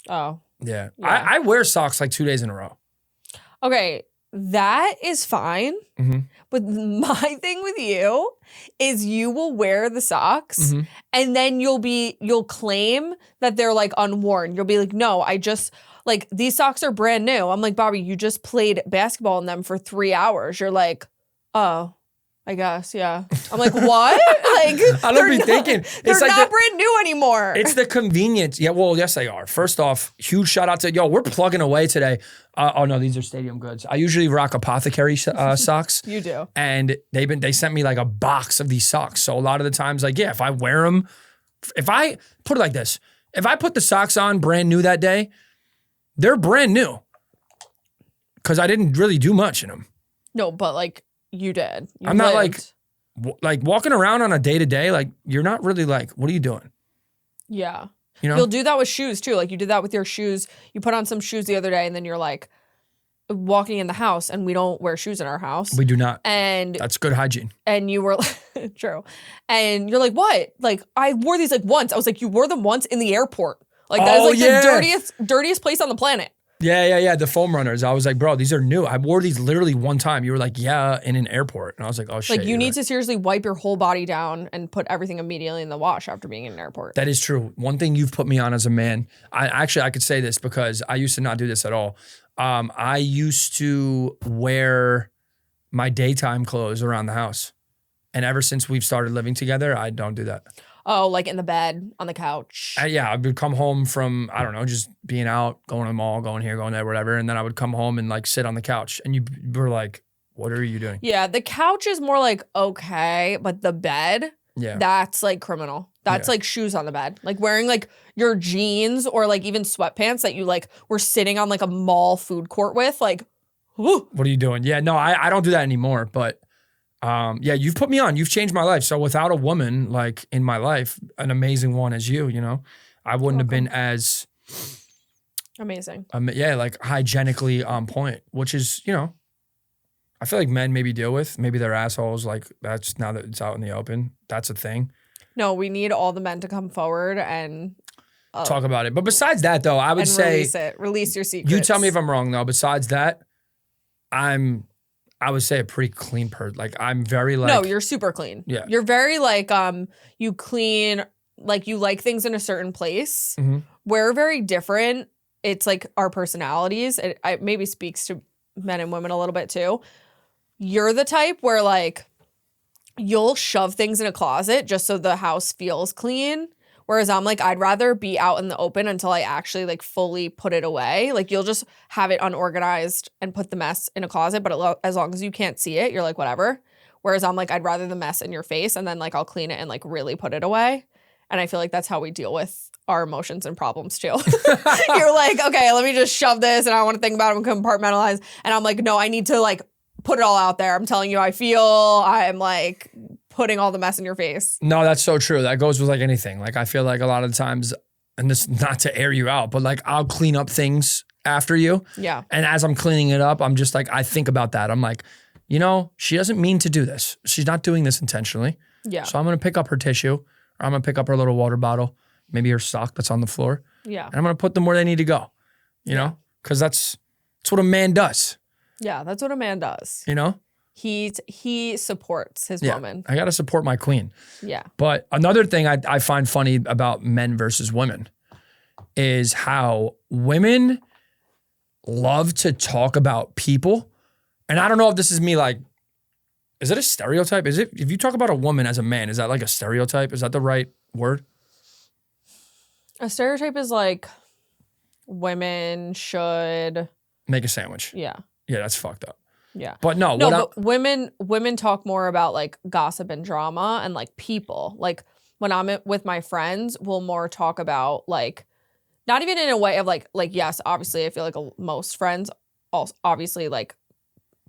Oh. Yeah. I wear socks like 2 days in a row. Okay, that is fine. Mm-hmm. But my thing with you is you will wear the socks and then you'll claim that they're like unworn. You'll be like, no, like these socks are brand new. I'm like, Bobby, you just played basketball in them for 3 hours. You're like, oh, I guess, yeah. I'm like, what? Like, I don't be thinking. They're like not brand new anymore. It's the convenience. Yeah, well, yes, they are. First off, huge shout out to, we're plugging away today. Oh no, these are Stadium Goods. I usually rock Apothecary socks. You do. And they sent me like a box of these socks. So a lot of the times, like, yeah, if I wear them, if I put it like this, if I put the socks on brand new that day, they're brand new. Because I didn't really do much in them. No, but like, you did. I'm not like walking around on a day-to-day, like you're not really like, what are you doing? Yeah. You know? You'll do that with shoes too. Like you did that with your shoes. You put on some shoes the other day and then you're like walking in the house and we don't wear shoes in our house. We do not. And that's good hygiene. And you were true. And you're like, what? Like I wore these like once. I was like, you wore them once in the airport. Like that is like the dirtiest place on the planet. Yeah. The foam runners. I was like, bro, these are new. I wore these literally one time. You were like, yeah, in an airport. And I was like, oh shit. Like you need to seriously wipe your whole body down and put everything immediately in the wash after being in an airport. That is true. One thing you've put me on as a man, I could say this because I used to not do this at all. I used to wear my daytime clothes around the house. And ever since we've started living together, I don't do that. Oh, like in the bed, on the couch. Yeah, I would come home from, I don't know, just being out, going to the mall, going here, going there, whatever. And then I would come home and like sit on the couch. And you were like, what are you doing? Yeah, the couch is more like, okay. But the bed, that's like criminal. That's like shoes on the bed. Like wearing like your jeans or like even sweatpants that you like were sitting on like a mall food court with. Like, whew. What are you doing? Yeah, no, I don't do that anymore. But yeah, you've put me on. You've changed my life. So without a woman like in my life, an amazing one as you know, I wouldn't have been as amazing. Like hygienically on point, which is, you know, I feel like men maybe deal with. Maybe they're assholes. Like that's now that it's out in the open. That's a thing. No, we need all the men to come forward and talk about it. But besides that, though, I would say release your secrets. You tell me if I'm wrong, though. Besides that, I would say a pretty clean person. Like I'm very like. No, you're super clean. Yeah. You're very like you clean, like you like things in a certain place. Mm-hmm. We're very different. It's like our personalities. It maybe speaks to men and women a little bit too. You're the type where like you'll shove things in a closet just so the house feels clean. Whereas I'm like, I'd rather be out in the open until I actually like fully put it away. Like you'll just have it unorganized and put the mess in a closet. But as long as you can't see it, you're like, whatever. Whereas I'm like, I'd rather the mess in your face and then like I'll clean it and like really put it away. And I feel like that's how we deal with our emotions and problems too. You're like, okay, let me just shove this and I want to think about it and compartmentalize. And I'm like, no, I need to like put it all out there. I'm telling you how I feel. I'm like putting all the mess in your face. No, that's so true. That goes with like anything. Like I feel like a lot of the times, and this not to air you out, but like I'll clean up things after you. Yeah. And as I'm cleaning it up, I'm just like, I think about that. I'm like, you know, she doesn't mean to do this. She's not doing this intentionally. Yeah. So I'm going to pick up her tissue, or I'm going to pick up her little water bottle, maybe her sock that's on the floor. Yeah. And I'm going to put them where they need to go, you know, because that's what a man does. Yeah. That's what a man does. You know? He supports his woman. I got to support my queen. Yeah. But another thing I find funny about men versus women is how women love to talk about people. And I don't know if this is me like, is it a stereotype? Is it, if you talk about a woman as a man, is that like a stereotype? Is that the right word? A stereotype is like women should Make a sandwich. Yeah. Yeah, that's fucked up. Yeah. But no, but women talk more about like gossip and drama and like people. Like when I'm with my friends, we'll more talk about like, not even in a way of like yes, obviously I feel like most friends also obviously like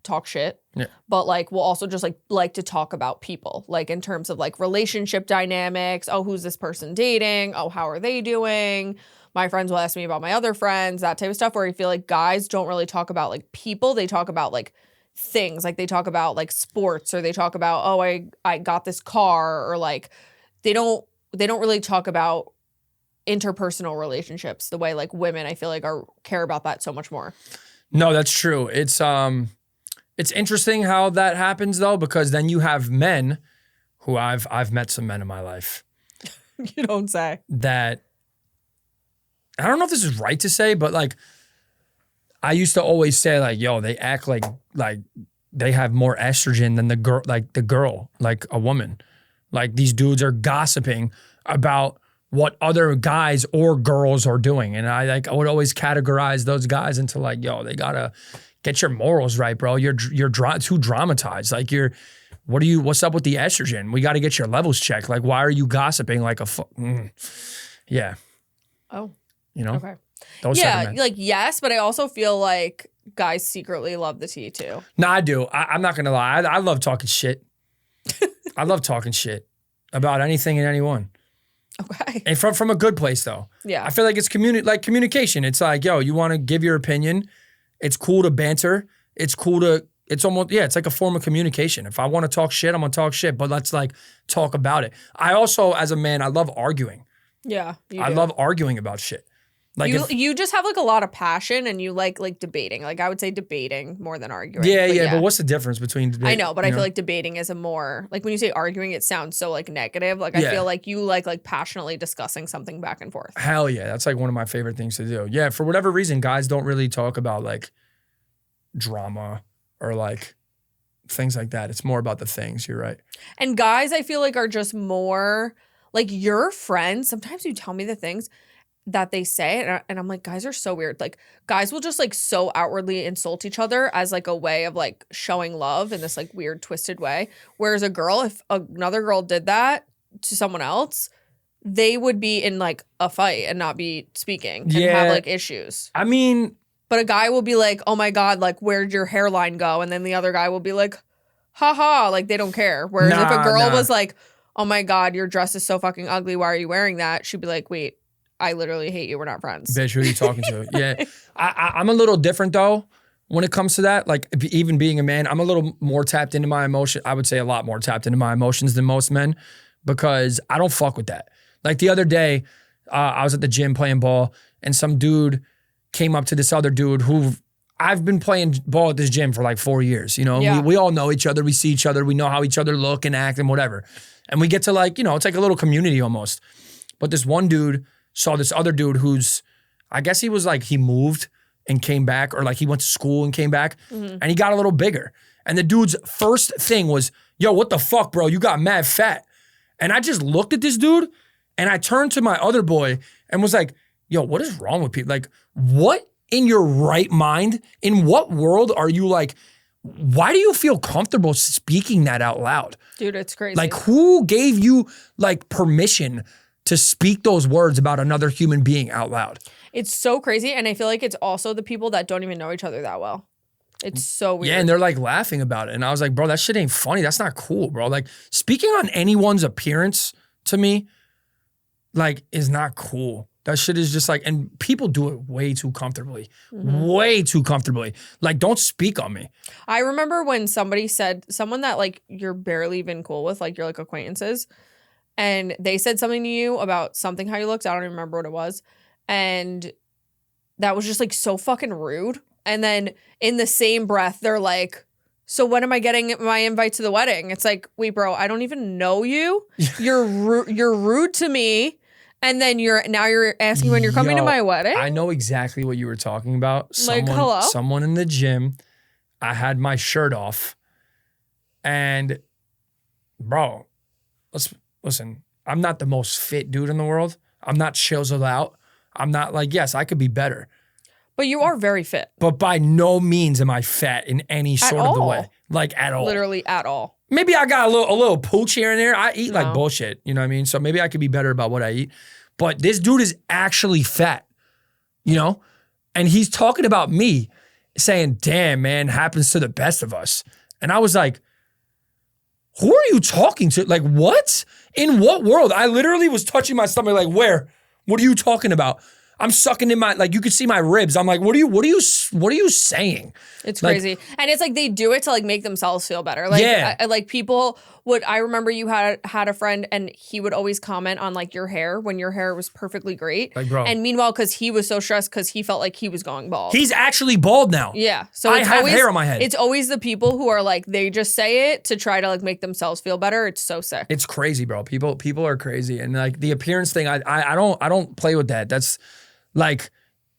talk shit. Yeah. But like we'll also just like to talk about people, like in terms of like relationship dynamics. Oh, who's this person dating? Oh, how are they doing? My friends will ask me about my other friends, that type of stuff, where I feel like guys don't really talk about like people. They talk about like things, like they talk about like sports, or they talk about, oh, I got this car, or like they don't really talk about interpersonal relationships the way like women I feel like care about that so much more. No, that's true. It's interesting how that happens though, because then you have men who I've met some men in my life. You don't say. That I don't know if this is right to say, but like I used to always say like, yo, they act like they have more estrogen than the girl, like a woman. Like these dudes are gossiping about what other guys or girls are doing. And I would always categorize those guys into like, yo, they gotta get your morals right, bro. You're too dramatized. Like what's up with the estrogen? We got to get your levels checked. Like, why are you gossiping like yeah. Oh. You know? Okay. Those yeah, like yes, but I also feel like guys secretly love the tea too. No, I do. I'm not gonna lie. I love talking shit. I love talking shit about anything and anyone. Okay. And from a good place though. Yeah. I feel like it's communication. It's like, yo, you want to give your opinion. It's cool to banter. It's cool to, it's almost, yeah, it's like a form of communication. If I want to talk shit, I'm going to talk shit, but let's like talk about it. I also, as a man, I love arguing. Yeah. I love arguing about shit. Like you just have like a lot of passion, and you like debating. Like I would say debating more than arguing. Yeah. But what's the difference between debating? I know, but I feel like debating is a more, like when you say arguing, it sounds so like negative. Like I feel like you like passionately discussing something back and forth. Hell yeah. That's like one of my favorite things to do. Yeah. For whatever reason, guys don't really talk about like drama or like things like that. It's more about the things. You're right. And guys, I feel like are just more like your friends. Sometimes you tell me the things that they say, and I'm like, guys are so weird. Like guys will just like so outwardly insult each other as like a way of like showing love in this like weird twisted way. Whereas a girl, if another girl did that to someone else, they would be in like a fight and not be speaking and have like issues. I mean, but a guy will be like, oh my God, like where'd your hairline go? And then the other guy will be like, haha, like they don't care. Whereas if a girl was like, oh my God, your dress is so fucking ugly, why are you wearing that? She'd be like, wait, I literally hate you. We're not friends. Bitch, who are you talking to? Yeah. I'm a little different though when it comes to that. Like even being a man, I'm a little more tapped into my emotion. I would say a lot more tapped into my emotions than most men, because I don't fuck with that. Like the other day, I was at the gym playing ball, and some dude came up to this other dude who I've been playing ball at this gym for like 4 years. You know, we all know each other. We see each other. We know how each other look and act and whatever. And we get to like, you know, it's like a little community almost. But this one dude saw this other dude who's, I guess he was like, he moved and came back, or like he went to school and came back, and he got a little bigger. And the dude's first thing was, yo, what the fuck, bro? You got mad fat. And I just looked at this dude, and I turned to my other boy and was like, yo, what is wrong with people? Like, what in your right mind, in what world are you like, why do you feel comfortable speaking that out loud? Dude, it's crazy. Like, who gave you like permission to speak those words about another human being out loud? It's so crazy. And I feel like it's also the people that don't even know each other that well. It's so weird. Yeah, and they're like laughing about it. And I was like, bro, that shit ain't funny. That's not cool, bro. Like speaking on anyone's appearance to me, like is not cool. That shit is just like, and people do it way too comfortably. Way too comfortably. Like, don't speak on me. I remember when somebody said, someone that like you're barely even cool with, like you're like acquaintances, and they said something to you about something, how you looked. I don't even remember what it was. And that was just like so fucking rude. And then in the same breath, they're like, so when am I getting my invite to the wedding? It's like, wait, bro, I don't even know you. You're rude to me. And then you're asking when you're coming to my wedding? I know exactly what you were talking about. Like, hello? Someone in the gym, I had my shirt off. And bro, listen, I'm not the most fit dude in the world. I'm not chiseled out. I'm not like, yes, I could be better. But you are very fit. But by no means am I fat in any sort of the way. Like at all. Literally at all. Maybe I got a little pooch here and there. I eat like bullshit. You know what I mean? So maybe I could be better about what I eat. But this dude is actually fat, you know? And he's talking about me saying, damn, man, happens to the best of us. And I was like, who are you talking to? Like, what? In what world? I literally was touching my stomach like, where? What are you talking about? I'm sucking in my, like, you could see my ribs. I'm like, what are you saying? It's like, crazy. And it's like they do it to like make themselves feel better. Like, yeah. Like people I remember you had a friend and he would always comment on like your hair when your hair was perfectly great. Like, bro. And meanwhile, because he was so stressed because he felt like he was going bald. He's actually bald now. Yeah. So I have hair on my head. It's always the people who are like, they just say it to try to like make themselves feel better. It's so sick. It's crazy, bro. People are crazy. And like the appearance thing, I don't play with that. That's like,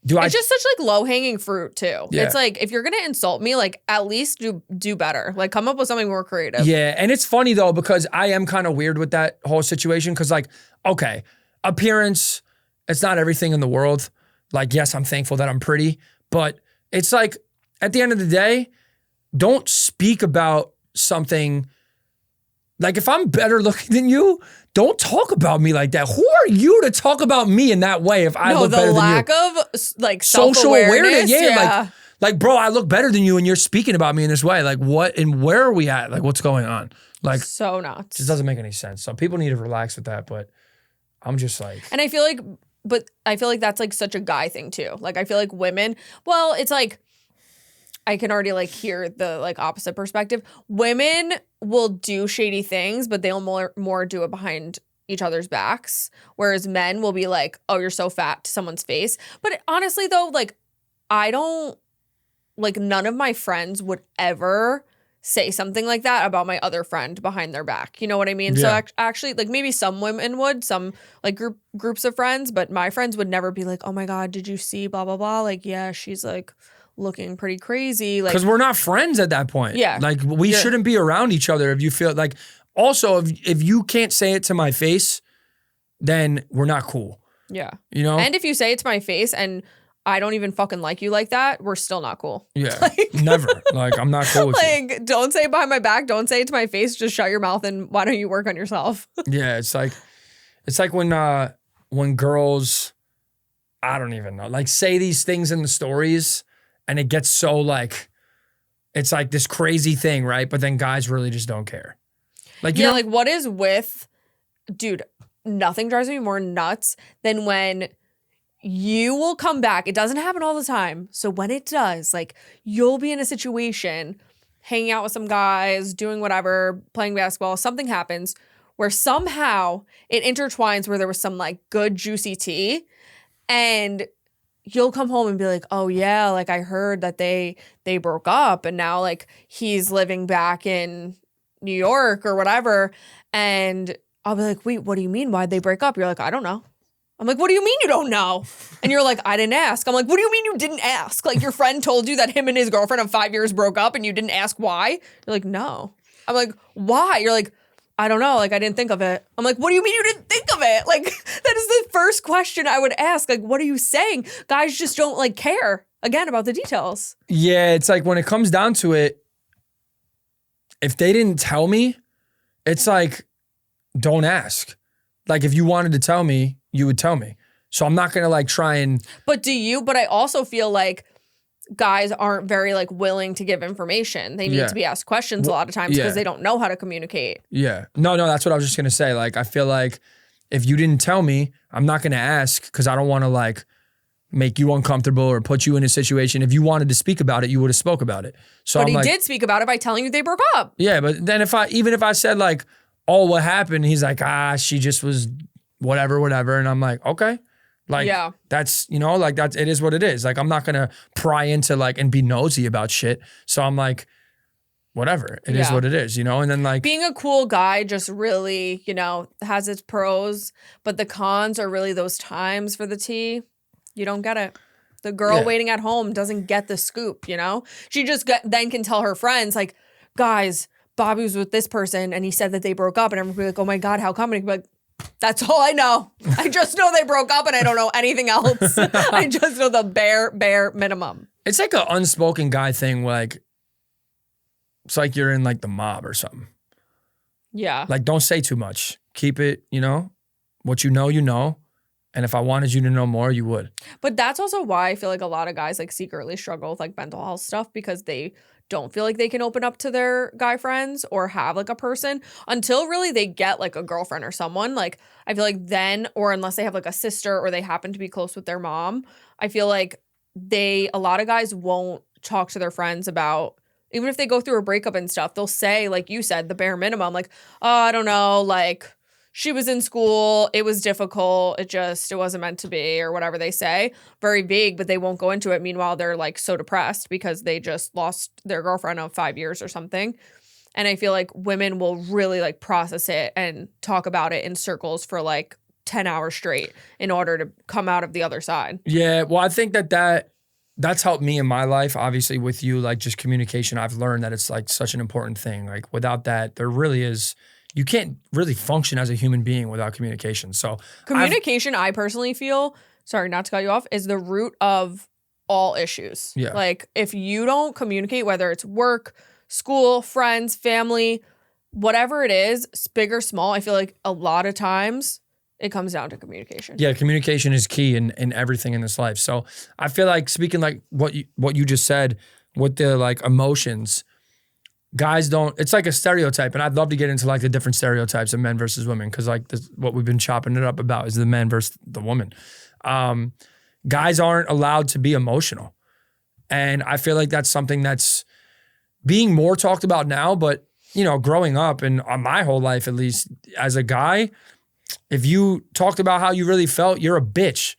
it's just such like low hanging fruit too. Yeah. It's like, if you're going to insult me, like at least do better. Like come up with something more creative. Yeah. And it's funny though, because I am kind of weird with that whole situation. Cause like, okay, appearance, it's not everything in the world. Like, yes, I'm thankful that I'm pretty, but it's like at the end of the day, don't speak about something. Like if I'm better looking than you, don't talk about me like that. Who are you to talk about me in that way if I look better than you? The lack of like social awareness. Yeah. Yeah. Like, bro, I look better than you and you're speaking about me in this way. Like what and where are we at? Like what's going on? Like so nuts. It just doesn't make any sense. So people need to relax with that, but I'm just like. And I feel like that's like such a guy thing too. Like I feel like women, well, it's like I can already like hear the like opposite perspective. Women will do shady things, but they'll more do it behind each other's backs. Whereas men will be like, oh, you're so fat to someone's face. But honestly though, like I don't, like none of my friends would ever say something like that about my other friend behind their back. You know what I mean? Yeah. So actually like maybe some women would, some like groups of friends, but my friends would never be like, oh my God, did you see blah, blah, blah. Like, yeah, she's like looking pretty crazy. Like, because we're not friends at that point. Yeah. Like we shouldn't be around each other if you feel like, also if you can't say it to my face, then we're not cool. Yeah. You know? And if you say it to my face and I don't even fucking like you like that, we're still not cool. Yeah. Like, never. Like I'm not cool with you. Like, don't say it behind my back. Don't say it to my face. Just shut your mouth and why don't you work on yourself? Yeah. It's like when girls, I don't even know, like say these things in the stories and it gets so like, it's like this crazy thing, right? But then guys really just don't care. Like, you know, like what is with, dude, nothing drives me more nuts than when you will come back. It doesn't happen all the time. So when it does, like you'll be in a situation, hanging out with some guys, doing whatever, playing basketball, something happens where somehow it intertwines where there was some like good juicy tea and you'll come home and be like, oh yeah, like I heard that they broke up and now like he's living back in New York or whatever. And I'll be like, wait, what do you mean? Why'd they break up? You're like, I don't know. I'm like, what do you mean you don't know? And you're like, I didn't ask. I'm like, what do you mean you didn't ask? Like your friend told you that him and his girlfriend of 5 years broke up and you didn't ask why? You're like, no. I'm like, why? You're like, I don't know. Like, I didn't think of it. I'm like, what do you mean you didn't think of it? Like, that is the first question I would ask. Like, what are you saying? Guys just don't like care, again, about the details. Yeah, it's like when it comes down to it, if they didn't tell me, it's like, don't ask. Like, if you wanted to tell me, you would tell me. So I'm not going to like try and. But I also feel like guys aren't very like willing to give information. They need to be asked questions a lot of times because they don't know how to communicate. Yeah. No, that's what I was just going to say. Like, I feel like if you didn't tell me, I'm not going to ask because I don't want to like make you uncomfortable or put you in a situation. If you wanted to speak about it, you would have spoke about it. So but he did speak about it by telling you they broke up. Yeah. But then if I said like, oh, what happened? He's like, she just was whatever. And I'm like, okay. Like, that's, like that's, it is what it is. Like, I'm not going to pry into like, and be nosy about shit. So I'm like, whatever, it is what it is, and then like. Being a cool guy just really, has its pros, but the cons are really those times for the tea. You don't get it. The girl waiting at home doesn't get the scoop, She just then can tell her friends like, guys, Bobby was with this person and he said that they broke up and everybody like, oh my God, how come? And he'd be like, that's all I know. I just know they broke up and I don't know anything else. I just know the bare minimum. It's like an unspoken guy thing. Like, it's like you're in like the mob or something. Yeah. Like, don't say too much. Keep it, what you know. And if I wanted you to know more, you would. But that's also why I feel like a lot of guys like secretly struggle with like mental health stuff because they don't feel like they can open up to their guy friends or have like a person until really they get like a girlfriend or someone. Like I feel like then, or unless they have like a sister or they happen to be close with their mom, I feel like a lot of guys won't talk to their friends about, even if they go through a breakup and stuff, they'll say, like you said, the bare minimum, like, oh, I don't know, like she was in school, it was difficult, it wasn't meant to be, or whatever they say. Very vague, but they won't go into it. Meanwhile, they're like so depressed because they just lost their girlfriend of 5 years or something. And I feel like women will really like process it and talk about it in circles for like 10 hours straight in order to come out of the other side. Yeah, well, I think that's helped me in my life. Obviously with you, like just communication, I've learned that it's like such an important thing. Like without that, there really is, you can't really function as a human being without communication. So communication, I personally feel, sorry, not to cut you off, is the root of all issues. Yeah. Like if you don't communicate, whether it's work, school, friends, family, whatever it is, big or small, I feel like a lot of times it comes down to communication. Yeah, communication is key in everything in this life. So I feel like speaking like what you just said with the like emotions, guys don't, it's like a stereotype. And I'd love to get into like the different stereotypes of men versus women because like what we've been chopping it up about is the men versus the woman. Guys aren't allowed to be emotional. And I feel like that's something that's being more talked about now, but growing up and my whole life, at least as a guy, if you talked about how you really felt, you're a bitch.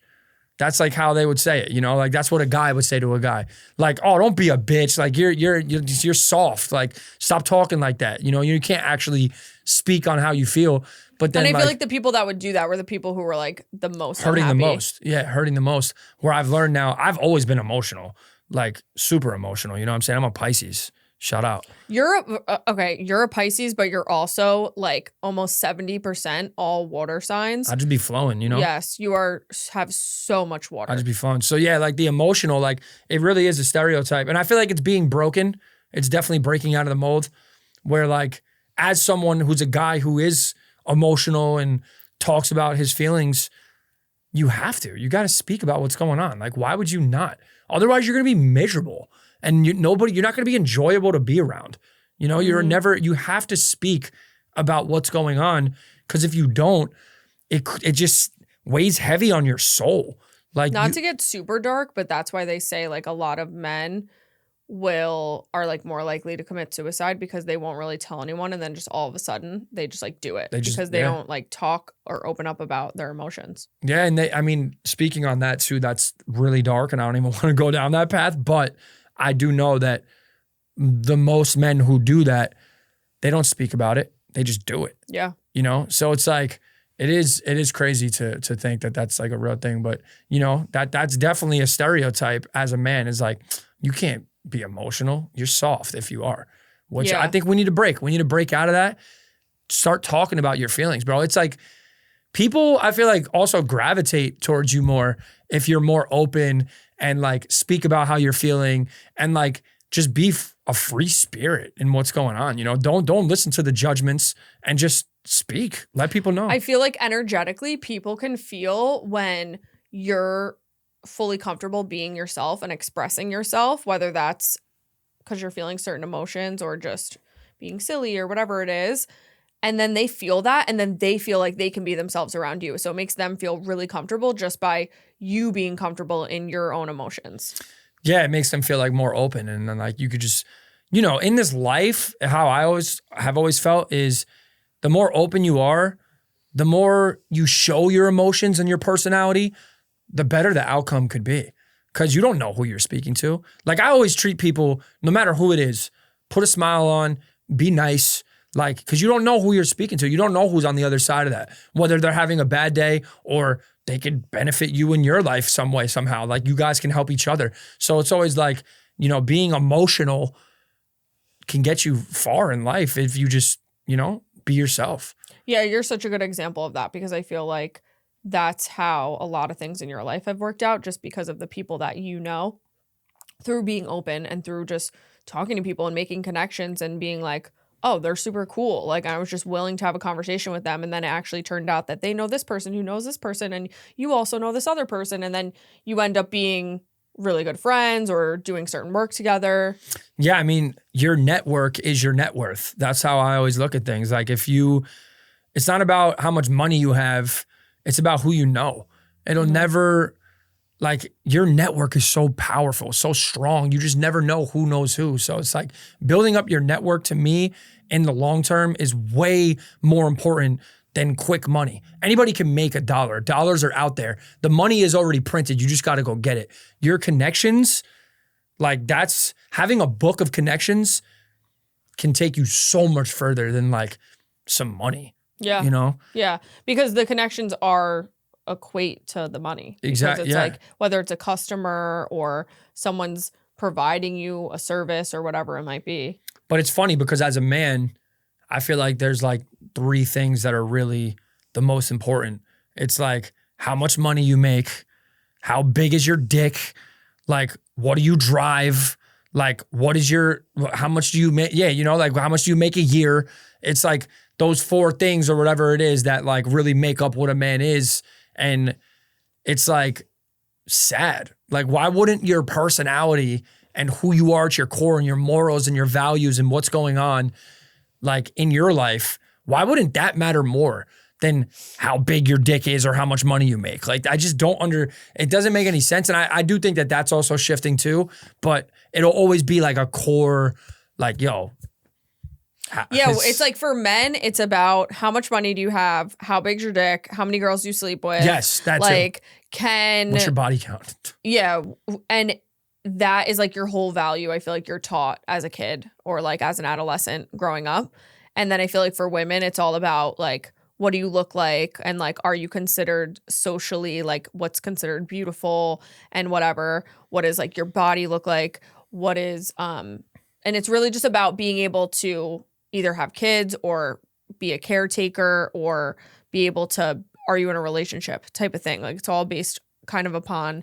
That's like how they would say it, like that's what a guy would say to a guy. Like, oh, don't be a bitch. Like you're soft. Like stop talking like that. You can't actually speak on how you feel. But then, and I feel like the people that would do that were the people who were like the most hurting unhappy. the most. Yeah, hurting the most. Where I've learned now, I've always been emotional, like super emotional. You know what I'm saying? I'm a Pisces. Shout out. You're a Pisces, but you're also like almost 70% all water signs. I just be flowing, Yes, you have so much water. I just be flowing. So yeah, like the emotional, like it really is a stereotype. And I feel like it's being broken. It's definitely breaking out of the mold where like as someone who's a guy who is emotional and talks about his feelings, you got to speak about what's going on. Like, why would you not? Otherwise you're going to be miserable. And you're not going to be enjoyable to be around. You have to speak about what's going on because if you don't, it just weighs heavy on your soul. Like not to get super dark, but that's why they say like a lot of men are like more likely to commit suicide because they won't really tell anyone. And then just all of a sudden they just like do it because they don't like talk or open up about their emotions. Yeah. And speaking on that too, that's really dark and I don't even want to go down that path, but I do know that the most men who do that, they don't speak about it. They just do it. Yeah. So it's like, it is crazy to think that that's like a real thing. But, that's definitely a stereotype as a man is like, you can't be emotional. You're soft if you are, which I think we need to break. We need to break out of that. Start talking about your feelings, bro. It's like people, I feel like also gravitate towards you more if you're more open and like speak about how you're feeling and like just be a free spirit in what's going on. Don't listen to the judgments and just speak. Let people know. I feel like energetically people can feel when you're fully comfortable being yourself and expressing yourself, whether that's because you're feeling certain emotions or just being silly or whatever it is. And then they feel that, and then they feel like they can be themselves around you. So it makes them feel really comfortable just by you being comfortable in your own emotions. Yeah, it makes them feel like more open. And then like you could just, in this life, how I have always felt is the more open you are, the more you show your emotions and your personality, the better the outcome could be. Because you don't know who you're speaking to. Like I always treat people, no matter who it is, put a smile on, be nice. Like, because you don't know who you're speaking to. You don't know who's on the other side of that. Whether they're having a bad day or they could benefit you in your life some way, somehow. Like you guys can help each other. So it's always like, being emotional can get you far in life if you just, be yourself. Yeah, you're such a good example of that because I feel like that's how a lot of things in your life have worked out just because of the people that you know through being open and through just talking to people and making connections and being like, oh, they're super cool. Like I was just willing to have a conversation with them. And then it actually turned out that they know this person who knows this person. And you also know this other person. And then you end up being really good friends or doing certain work together. Yeah. I mean, your network is your net worth. That's how I always look at things. Like it's not about how much money you have. It's about who you know. It'll never, like your network is so powerful, so strong. You just never know who knows who. So it's like building up your network to me in the long term is way more important than quick money. Anybody can make $1. Dollars are out there. The money is already printed. You just got to go get it. Your connections, like that's having a book of connections can take you so much further than like some money. Yeah. Yeah. Because the connections equate to the money. Exactly. Because it's like whether it's a customer or someone's providing you a service or whatever it might be. But it's funny because as a man, I feel like there's like 3 things that are really the most important. It's like how much money you make, how big is your dick, like what do you drive, like how much do you make? Yeah, like how much do you make a year? It's like those 4 things or whatever it is that like really make up what a man is. And it's like sad. Like, why wouldn't your personality and who you are at your core and your morals and your values and what's going on, like in your life, why wouldn't that matter more than how big your dick is or how much money you make? Like, I just it doesn't make any sense. And I do think that that's also shifting too, but it'll always be like a core, like, yo. Yeah, it's like for men, it's about how much money do you have, how big's your dick, how many girls do you sleep with. Yes, that's like what's your body count? Yeah, and that is like your whole value. I feel like you're taught as a kid or like as an adolescent growing up. And then I feel like for women, it's all about like, what do you look like? And like, are you considered socially, like what's considered beautiful and whatever? What does like your body look like? What is, and it's really just about being able to either have kids or be a caretaker or be able to, are you in a relationship type of thing? Like it's all based kind of upon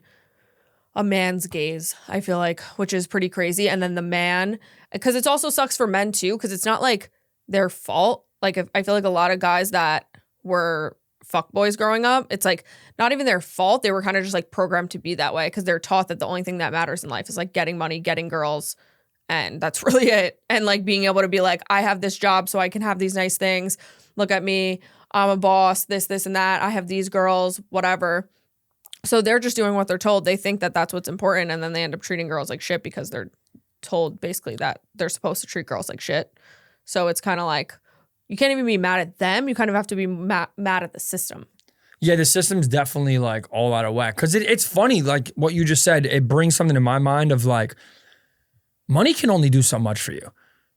a man's gaze, I feel like, which is pretty crazy. And then the man, because it also sucks for men too, because it's not like their fault. Like I feel like a lot of guys that were fuckboys growing up, it's like not even their fault. They were kind of just like programmed to be that way because they're taught that the only thing that matters in life is like getting money, getting girls, and that's really it. And like being able to be like, I have this job so I can have these nice things. Look at me. I'm a boss, this, and that. I have these girls, whatever. So they're just doing what they're told. They think that that's what's important. And then they end up treating girls like shit because they're told basically that they're supposed to treat girls like shit. So it's kind of like, you can't even be mad at them. You kind of have to be mad at the system. Yeah, the system's definitely like all out of whack. Because it's funny, like what you just said, it brings something to my mind of like, money can only do so much for you.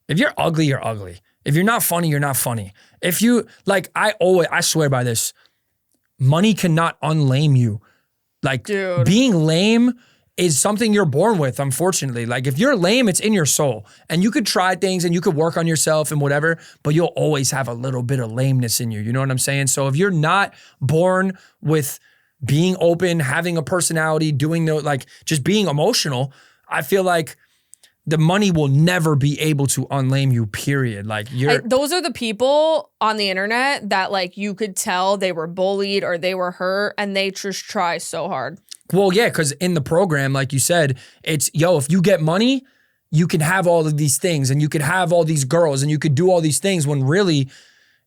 If you're ugly, you're ugly. If you're not funny, you're not funny. If you, like, I swear by this, money cannot unlame you. Like, dude, being lame is something you're born with, unfortunately. Like, if you're lame, it's in your soul. And you could try things and you could work on yourself and whatever, but you'll always have a little bit of lameness in you. You know what I'm saying? So if you're not born with being open, having a personality, just being emotional, I feel like the money will never be able to unlame you, period. Like those are the people on the internet that like you could tell they were bullied or they were hurt and they just try so hard. Well, yeah, because in the program, like you said, it's, yo, if you get money, you can have all of these things and you could have all these girls and you could do all these things when really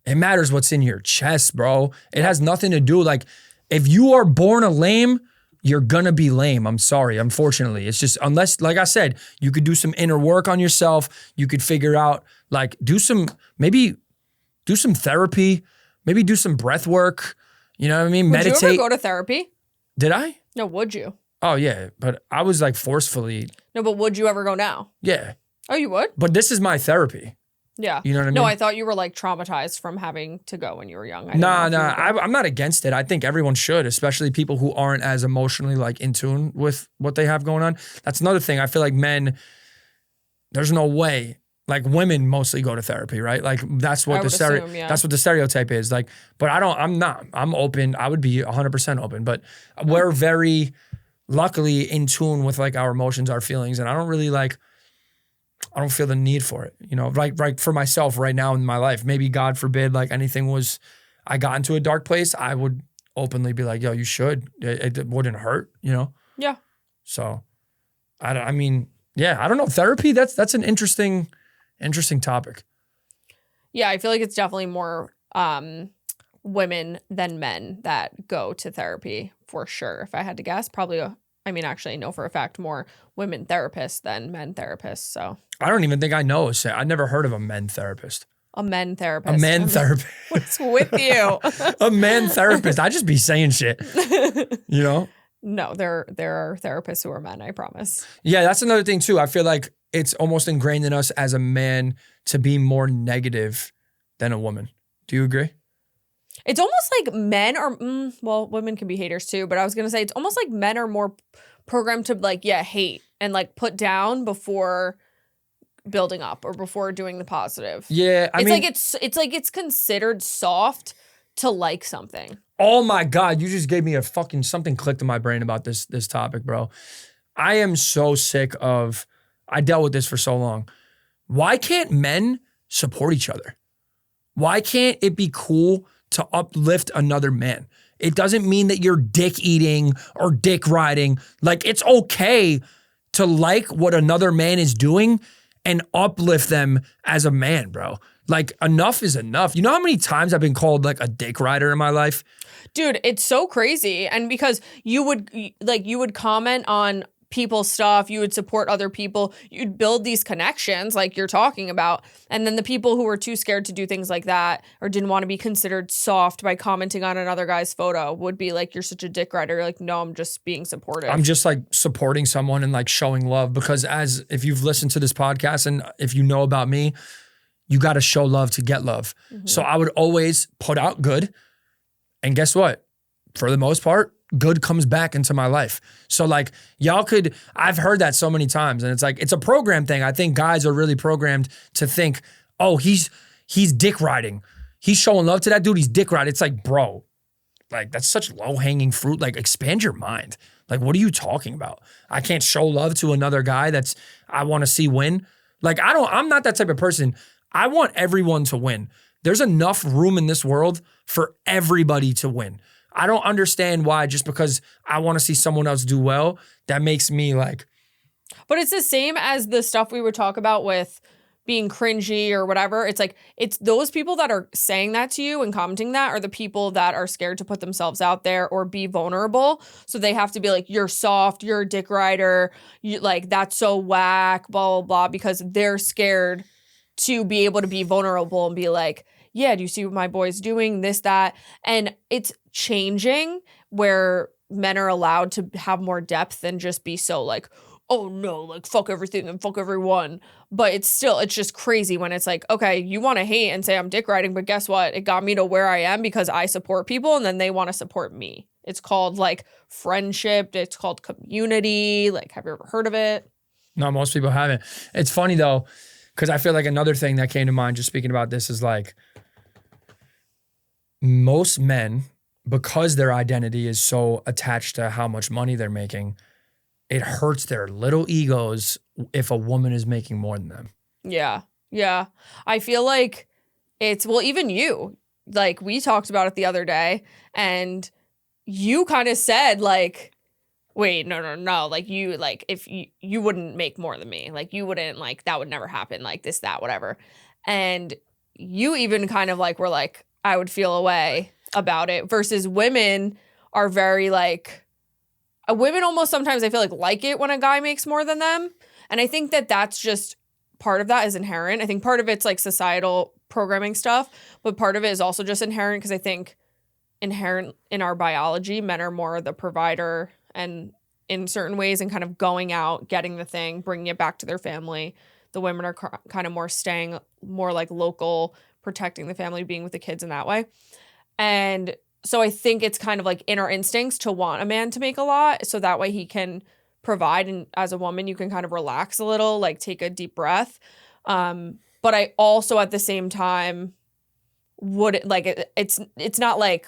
it matters what's in your chest, bro. It has nothing to do, like, if you are born a lame, you're gonna be lame. I'm sorry, unfortunately. It's just, unless, like I said, you could do some inner work on yourself. You could figure out, like, maybe do some therapy, maybe do some breath work. You know what I mean? Would Meditate. you ever go to therapy? Did I? No, would you? Oh, yeah. But I was like forcefully. No, but would you ever go now? Yeah. Oh, you would? But this is my therapy. Yeah. You know what I mean? No, I thought you were like traumatized from having to go when you were young. Nah. I'm not against it. I think everyone should, especially people who aren't as emotionally like in tune with what they have going on. That's another thing. I feel like men, there's no way. Like women mostly go to therapy, right? Like that's what that's what the stereotype is. Like, but I'm open. I would be 100% open, but we're very luckily in tune with like our emotions, our feelings. And I don't feel the need for it, you know, like for myself right now in my life. Maybe God forbid, like I got into a dark place, I would openly be like, yo, you should. It wouldn't hurt, you know? Yeah. So I don't know. Therapy, that's an interesting topic. Yeah, I feel like it's definitely more women than men that go to therapy for sure. If I had to guess, probably, actually, I know for a fact more women therapists than men therapists. So I don't even think I know. I've never heard of a men therapist. A men therapist. A man therapist. What's with you? A man therapist. I just be saying shit, you know? No, there are therapists who are men, I promise. Yeah, that's another thing too. I feel like it's almost ingrained in us as a man to be more negative than a woman. Do you agree? It's almost like men are, women can be haters too, but I was going to say it's almost like men are more programmed to like, hate and like put down before building up or before doing the positive. Yeah, it's like it's considered soft to like something. Oh my God, you just gave me something clicked in my brain about this topic, bro. I am so sick of, I dealt with this for so long. Why can't men support each other? Why can't it be cool to uplift another man? It doesn't mean that you're dick eating or dick riding. Like, it's okay to like what another man is doing and uplift them as a man, bro. Like, enough is enough. You know how many times I've been called like a dick rider in my life? Dude, it's so crazy. And because you would comment on people's stuff, you would support other people, you'd build these connections like you're talking about. And then the people who were too scared to do things like that or didn't want to be considered soft by commenting on another guy's photo would be like, you're such a dick rider. You're like, no, I'm just being supportive. I'm just like supporting someone and like showing love, because if you've listened to this podcast and if you know about me, you got to show love to get love. Mm-hmm. So I would always put out good. And guess what? For the most part, good comes back into my life. So like I've heard that so many times, and it's like, it's a program thing. I think guys are really programmed to think, oh, he's dick riding. He's showing love to that dude. He's dick riding. It's like, bro, like that's such low hanging fruit. Like, expand your mind. Like, what are you talking about? I can't show love to another guy I want to see win. Like, I'm not that type of person. I want everyone to win. There's enough room in this world for everybody to win. I don't understand why just because I want to see someone else do well, that makes me like. But it's the same as the stuff we would talk about with being cringy or whatever. It's like, it's those people that are saying that to you and commenting that are the people that are scared to put themselves out there or be vulnerable. So they have to be like, you're soft, you're a dick rider, you like, that's so whack, blah, blah, blah, because they're scared to be able to be vulnerable and be like, yeah, do you see what my boy's doing? This, that. And it's changing where men are allowed to have more depth and just be so like, oh no, like fuck everything and fuck everyone. But it's just crazy when it's like, okay, you want to hate and say I'm dick riding, but guess what? It got me to where I am because I support people and then they want to support me. It's called like friendship. It's called community. Like, have you ever heard of it? No, most people haven't. It's funny though, because I feel like another thing that came to mind just speaking about this is like, most men, because their identity is so attached to how much money they're making, it hurts their little egos if a woman is making more than them. Yeah. Yeah. I feel like even you, like we talked about it the other day and you kind of said like, wait, no. Like you, like if you wouldn't make more than me. Like you wouldn't, like that would never happen. Like this, that, whatever. And you even kind of like were like, I would feel a way about it versus women are very like, women almost sometimes I feel like it when a guy makes more than them. And I think that that's just part of that is inherent. I think part of it's like societal programming stuff, but part of it is also just inherent because I think inherent in our biology, men are more the provider and in certain ways and kind of going out, getting the thing, bringing it back to their family. The women are kind of more staying more like local, protecting the family, being with the kids in that way. And so I think it's kind of like in our instincts to want a man to make a lot so that way he can provide. And as a woman, you can kind of relax a little, like take a deep breath. But I also at the same time would like it's not like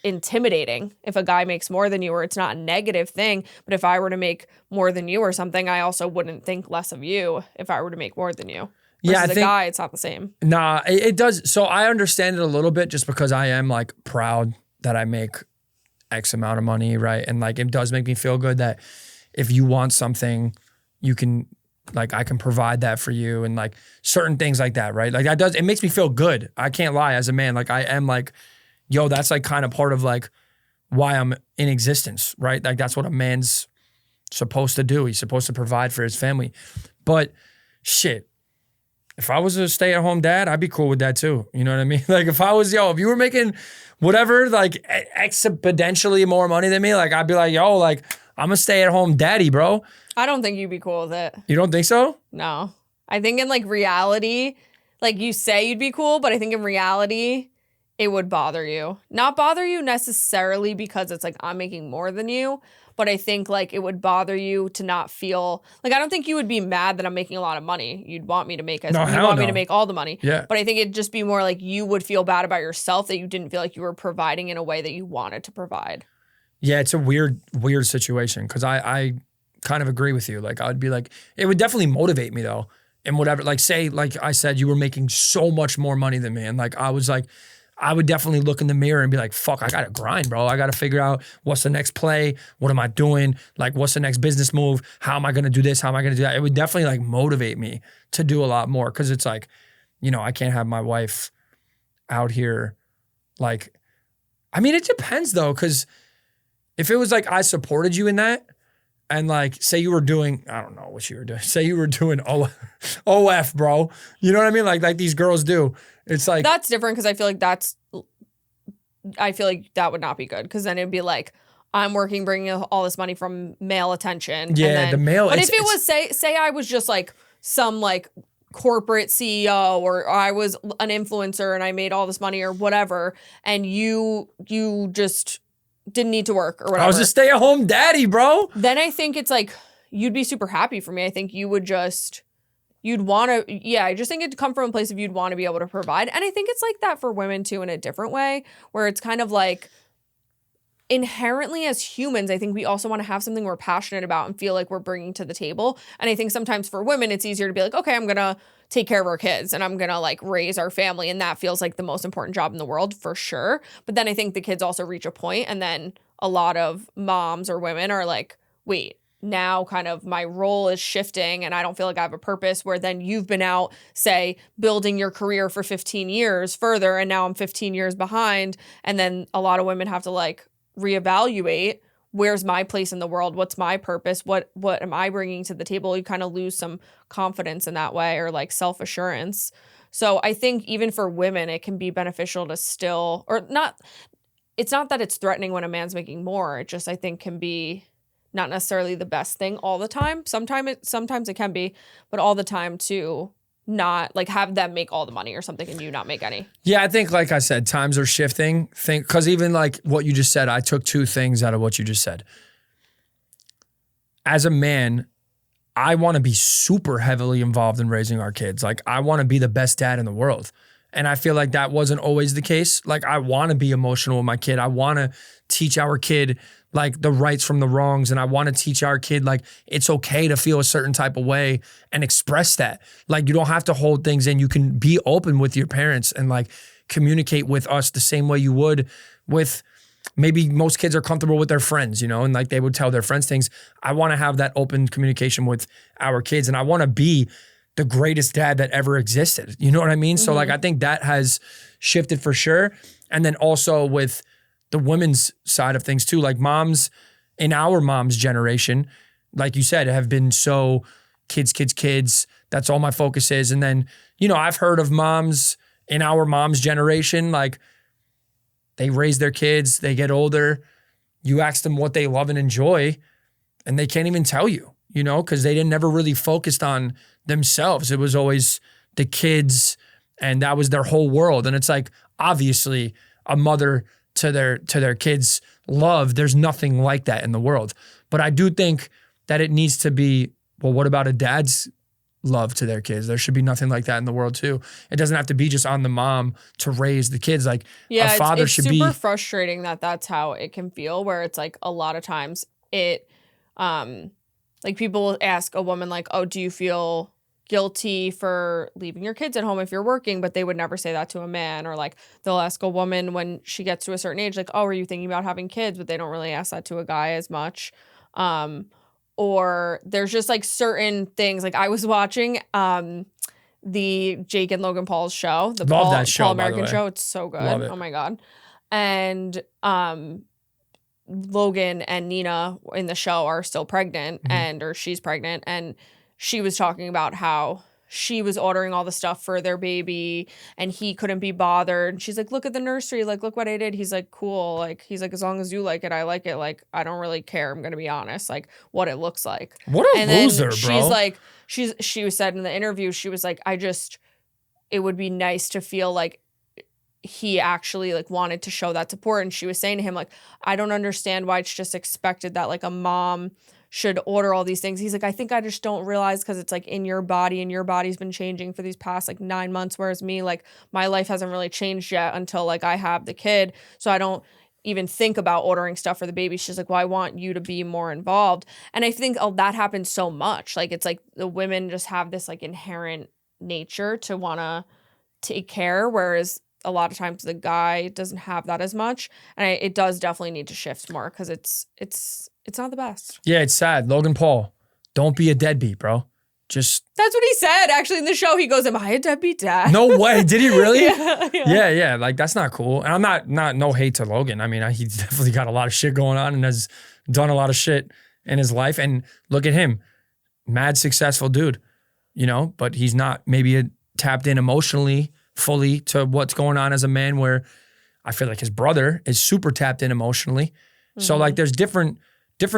intimidating if a guy makes more than you, or it's not a negative thing. But if I were to make more than you or something, I also wouldn't think less of you if I were to make more than you. Yeah, I think, a guy, it's not the same. Nah, it does. So I understand it a little bit just because I am like proud that I make X amount of money, right? And like it does make me feel good that if you want something, you can like I can provide that for you and like certain things like that, right? Like that does, it makes me feel good. I can't lie as a man. Like I am like, yo, that's like kind of part of like why I'm in existence, right? Like that's what a man's supposed to do. He's supposed to provide for his family. But shit, if I was a stay-at-home dad, I'd be cool with that too. You know what I mean? Like if you were making whatever, like exponentially more money than me, like I'd be like, yo, like I'm a stay-at-home daddy, bro. I don't think you'd be cool with it. You don't think so? No. I think in like reality, like you say you'd be cool, but I think in reality, it would bother you. Not bother you necessarily because it's like I'm making more than you, but I think like it would bother you to not feel like I don't think you would be mad that I'm making a lot of money. You'd want me to make me to make all the money. Yeah. But I think it'd just be more like you would feel bad about yourself that you didn't feel like you were providing in a way that you wanted to provide. Yeah, it's a weird situation because I kind of agree with you. Like I would be like, it would definitely motivate me though. And whatever, like say, like I said, you were making so much more money than me. And like, I was like, I would definitely look in the mirror and be like, fuck, I got to grind, bro. I got to figure out what's the next play. What am I doing? Like, what's the next business move? How am I going to do this? How am I going to do that? It would definitely like motivate me to do a lot more. Cause it's like, you know, I can't have my wife out here. Like, I mean, it depends though. Cause if it was like, I supported you in that, and like, say you were doing, I don't know what you were doing. Say you were doing OF, bro. You know what I mean? Like these girls do. It's like. That's different because I feel like that would not be good because then it'd be like, I'm working, bringing all this money from male attention. Yeah, and then, the male. But if it was, say I was just like some like corporate CEO or I was an influencer and I made all this money or whatever, and you just didn't need to work or whatever. I was a stay-at-home daddy, bro. Then I think it's like, you'd be super happy for me. I think you'd want to, yeah, I just think it'd come from a place of you'd want to be able to provide. And I think it's like that for women too in a different way, where it's kind of like inherently as humans, I think we also want to have something we're passionate about and feel like we're bringing to the table. And I think sometimes for women, it's easier to be like, okay, I'm going to take care of our kids and I'm going to like raise our family. And that feels like the most important job in the world for sure. But then I think the kids also reach a point and then a lot of moms or women are like, wait, now kind of my role is shifting and I don't feel like I have a purpose, where then you've been out, say, building your career for 15 years further and now I'm 15 years behind. And then a lot of women have to like reevaluate, where's my place in the world? What's my purpose? What am I bringing to the table? You kind of lose some confidence in that way, or like self-assurance. So I think even for women, it can be beneficial to still, or not, it's not that it's threatening when a man's making more. It just, I think, can be not necessarily the best thing all the time. Sometimes it can be, but all the time to not like have them make all the money or something and you not make any. Yeah, I think, like I said, times are shifting. Because even like what you just said, I took two things out of what you just said. As a man, I want to be super heavily involved in raising our kids. Like I want to be the best dad in the world. And I feel like that wasn't always the case. Like I want to be emotional with my kid. I want to teach our kid like the rights from the wrongs. And I want to teach our kid like it's okay to feel a certain type of way and express that. Like you don't have to hold things in. You can be open with your parents and like communicate with us the same way you would with maybe most kids are comfortable with their friends, you know, and like they would tell their friends things. I want to have that open communication with our kids, and I want to be the greatest dad that ever existed. You know what I mean? So like, I think that has shifted for sure. And then also with the women's side of things too, like moms in our mom's generation, like you said, have been so kids. That's all my focus is. And then, you know, I've heard of moms in our mom's generation, like they raise their kids, they get older, you ask them what they love and enjoy, and they can't even tell you, you know, because they never really focused on themselves. It was always the kids, and that was their whole world. And it's like, obviously, a mother to their kids' love, there's nothing like that in the world. But I do think that it needs to be, well, what about a dad's love to their kids? There should be nothing like that in the world too. It doesn't have to be just on the mom to raise the kids. Like a father should be. It's super frustrating that that's how it can feel, where it's like a lot of times it, like people will ask a woman like, oh, do you feel guilty for leaving your kids at home if you're working? But they would never say that to a man. Or like they'll ask a woman when she gets to a certain age, like, oh, are you thinking about having kids? But they don't really ask that to a guy as much. Or there's just like certain things. Like I was watching the Jake and Logan Paul's show, the Love that show, Paul by the American way. show. It's so good. Love it. Oh my God. And Logan and Nina in the show are still pregnant or she's pregnant. And she was talking about how she was ordering all the stuff for their baby and he couldn't be bothered. And she's like, look at the nursery. Like, look what I did. He's like, cool. Like, he's like, as long as you like it, I like it. Like, I don't really care. I'm going to be honest, like what it looks like. What a loser, bro. She's like, she was said in the interview, she was like, it would be nice to feel like he actually like wanted to show that support. And she was saying to him, like, I don't understand why it's just expected that like a mom should order all these things. He's like, I think I just don't realize because it's like in your body and your body's been changing for these past like 9 months. Whereas me, like my life hasn't really changed yet until like I have the kid. So I don't even think about ordering stuff for the baby. She's like, well, I want you to be more involved. And I think that happens so much. Like it's like the women just have this like inherent nature to want to take care. Whereas a lot of times the guy doesn't have that as much. And it does definitely need to shift more because it's not the best. Yeah, it's sad. Logan Paul, don't be a deadbeat, bro. Just. That's what he said, actually, in the show. He goes, am I a deadbeat dad? No way. Did he really? Yeah. Like, that's not cool. And I'm not no hate to Logan. I mean, he's definitely got a lot of shit going on and has done a lot of shit in his life. And look at him. Mad successful dude, you know, but he's not maybe tapped in emotionally fully to what's going on as a man, where I feel like his brother is super tapped in emotionally. Mm-hmm. So like there's different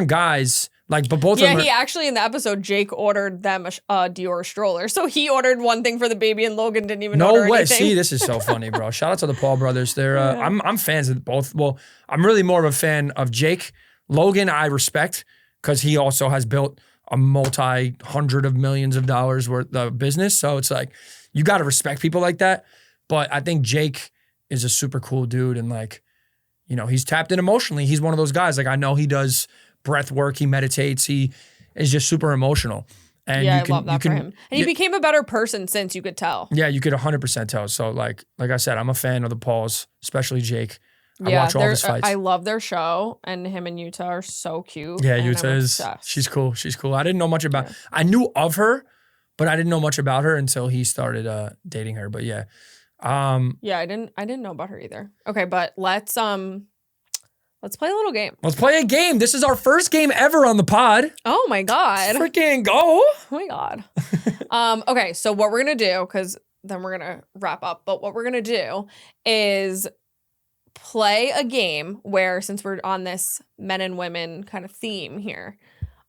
guys, like, but both of them he actually, in the episode, Jake ordered them a Dior stroller. So he ordered one thing for the baby and Logan didn't even order anything. No way. See, this is so funny, bro. Shout out to the Paul brothers. They're I'm fans of both. Well, I'm really more of a fan of Jake. Logan, I respect because he also has built a multi-hundred of millions of dollars worth of business. So it's like, you got to respect people like that. But I think Jake is a super cool dude. And like, you know, he's tapped in emotionally. He's one of those guys. Like, I know he does breath work. He meditates. He is just super emotional. And I love that for him. And he became a better person since, you could tell. Yeah, you could 100% tell. So like I said, I'm a fan of the Pauls, especially Jake. I watch all his fights. I love their show, and him and Utah are so cute. Yeah, Utah is, she's cool. She's cool. I didn't know much about, I knew of her, but I didn't know much about her until he started dating her. But yeah. I didn't know about her either. Okay, but let's play a little game. Let's play a game. This is our first game ever on the pod. Oh my God. Freaking go. Oh my God. Okay, so what we're gonna do, because then we're gonna wrap up, but what we're gonna do is play a game where, since we're on this men and women kind of theme here,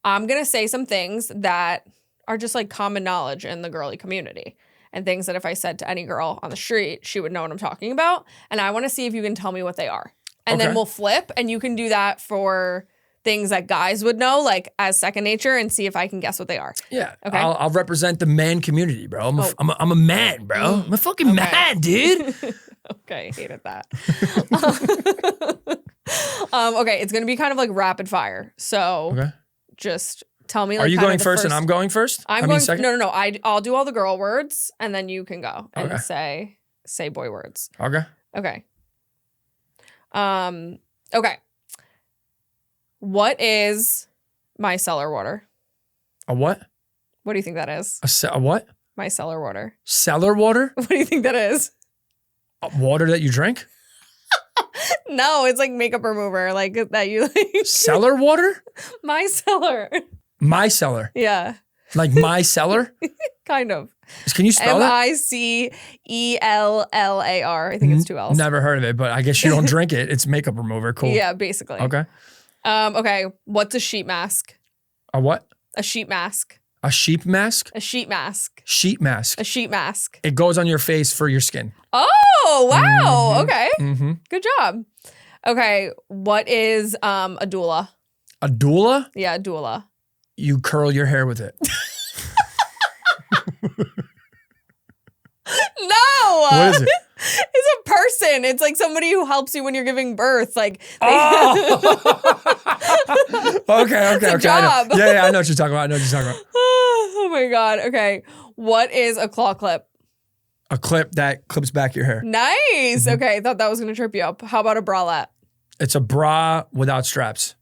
I'm gonna say some things that are just like common knowledge in the girly community, and things that if I said to any girl on the street, she would know what I'm talking about. And I want to see if you can tell me what they are. And then we'll flip, and you can do that for things that guys would know, like as second nature, and see if I can guess what they are. Yeah. Okay. I'll represent the man community, bro. I'm a man, bro. I'm a fucking man, dude. Okay, hated that. Okay, it's gonna be kind of like rapid fire. So just tell me. Like, are you going first and I'm going first? I'm going second. No. I'll do all the girl words, and then you can go and say boy words. Okay. Okay. What is micellar water? A what? What do you think that is? A what? Micellar water. Cellar water? What do you think that is? Water that you drink? No, it's like makeup remover, like that you like. Cellar water? Micellar. My cellar. Yeah. Like my cellar? Kind of. Can you spell that? Micellar. I think it's 2 L's. Never heard of it, but I guess you don't drink it. It's makeup remover. Cool. Yeah, basically. Okay. Okay. What's a sheet mask? A what? A sheet mask. A sheep mask? A sheet mask. Sheet mask. A sheet mask. It goes on your face for your skin. Oh, wow. Mhm. Okay. Mm-hmm. Good job. Okay. What is a doula? A doula? Yeah, a doula. You curl your hair with it. No. What is it? It's a person. It's like somebody who helps you when you're giving birth. Like, Oh! Okay. a I job. know. Yeah, I know what you're talking about. Oh my God. Okay. What is a claw clip? A clip that clips back your hair. Nice. Okay. I thought that was going to trip you up. How about a bralette? It's a bra without straps.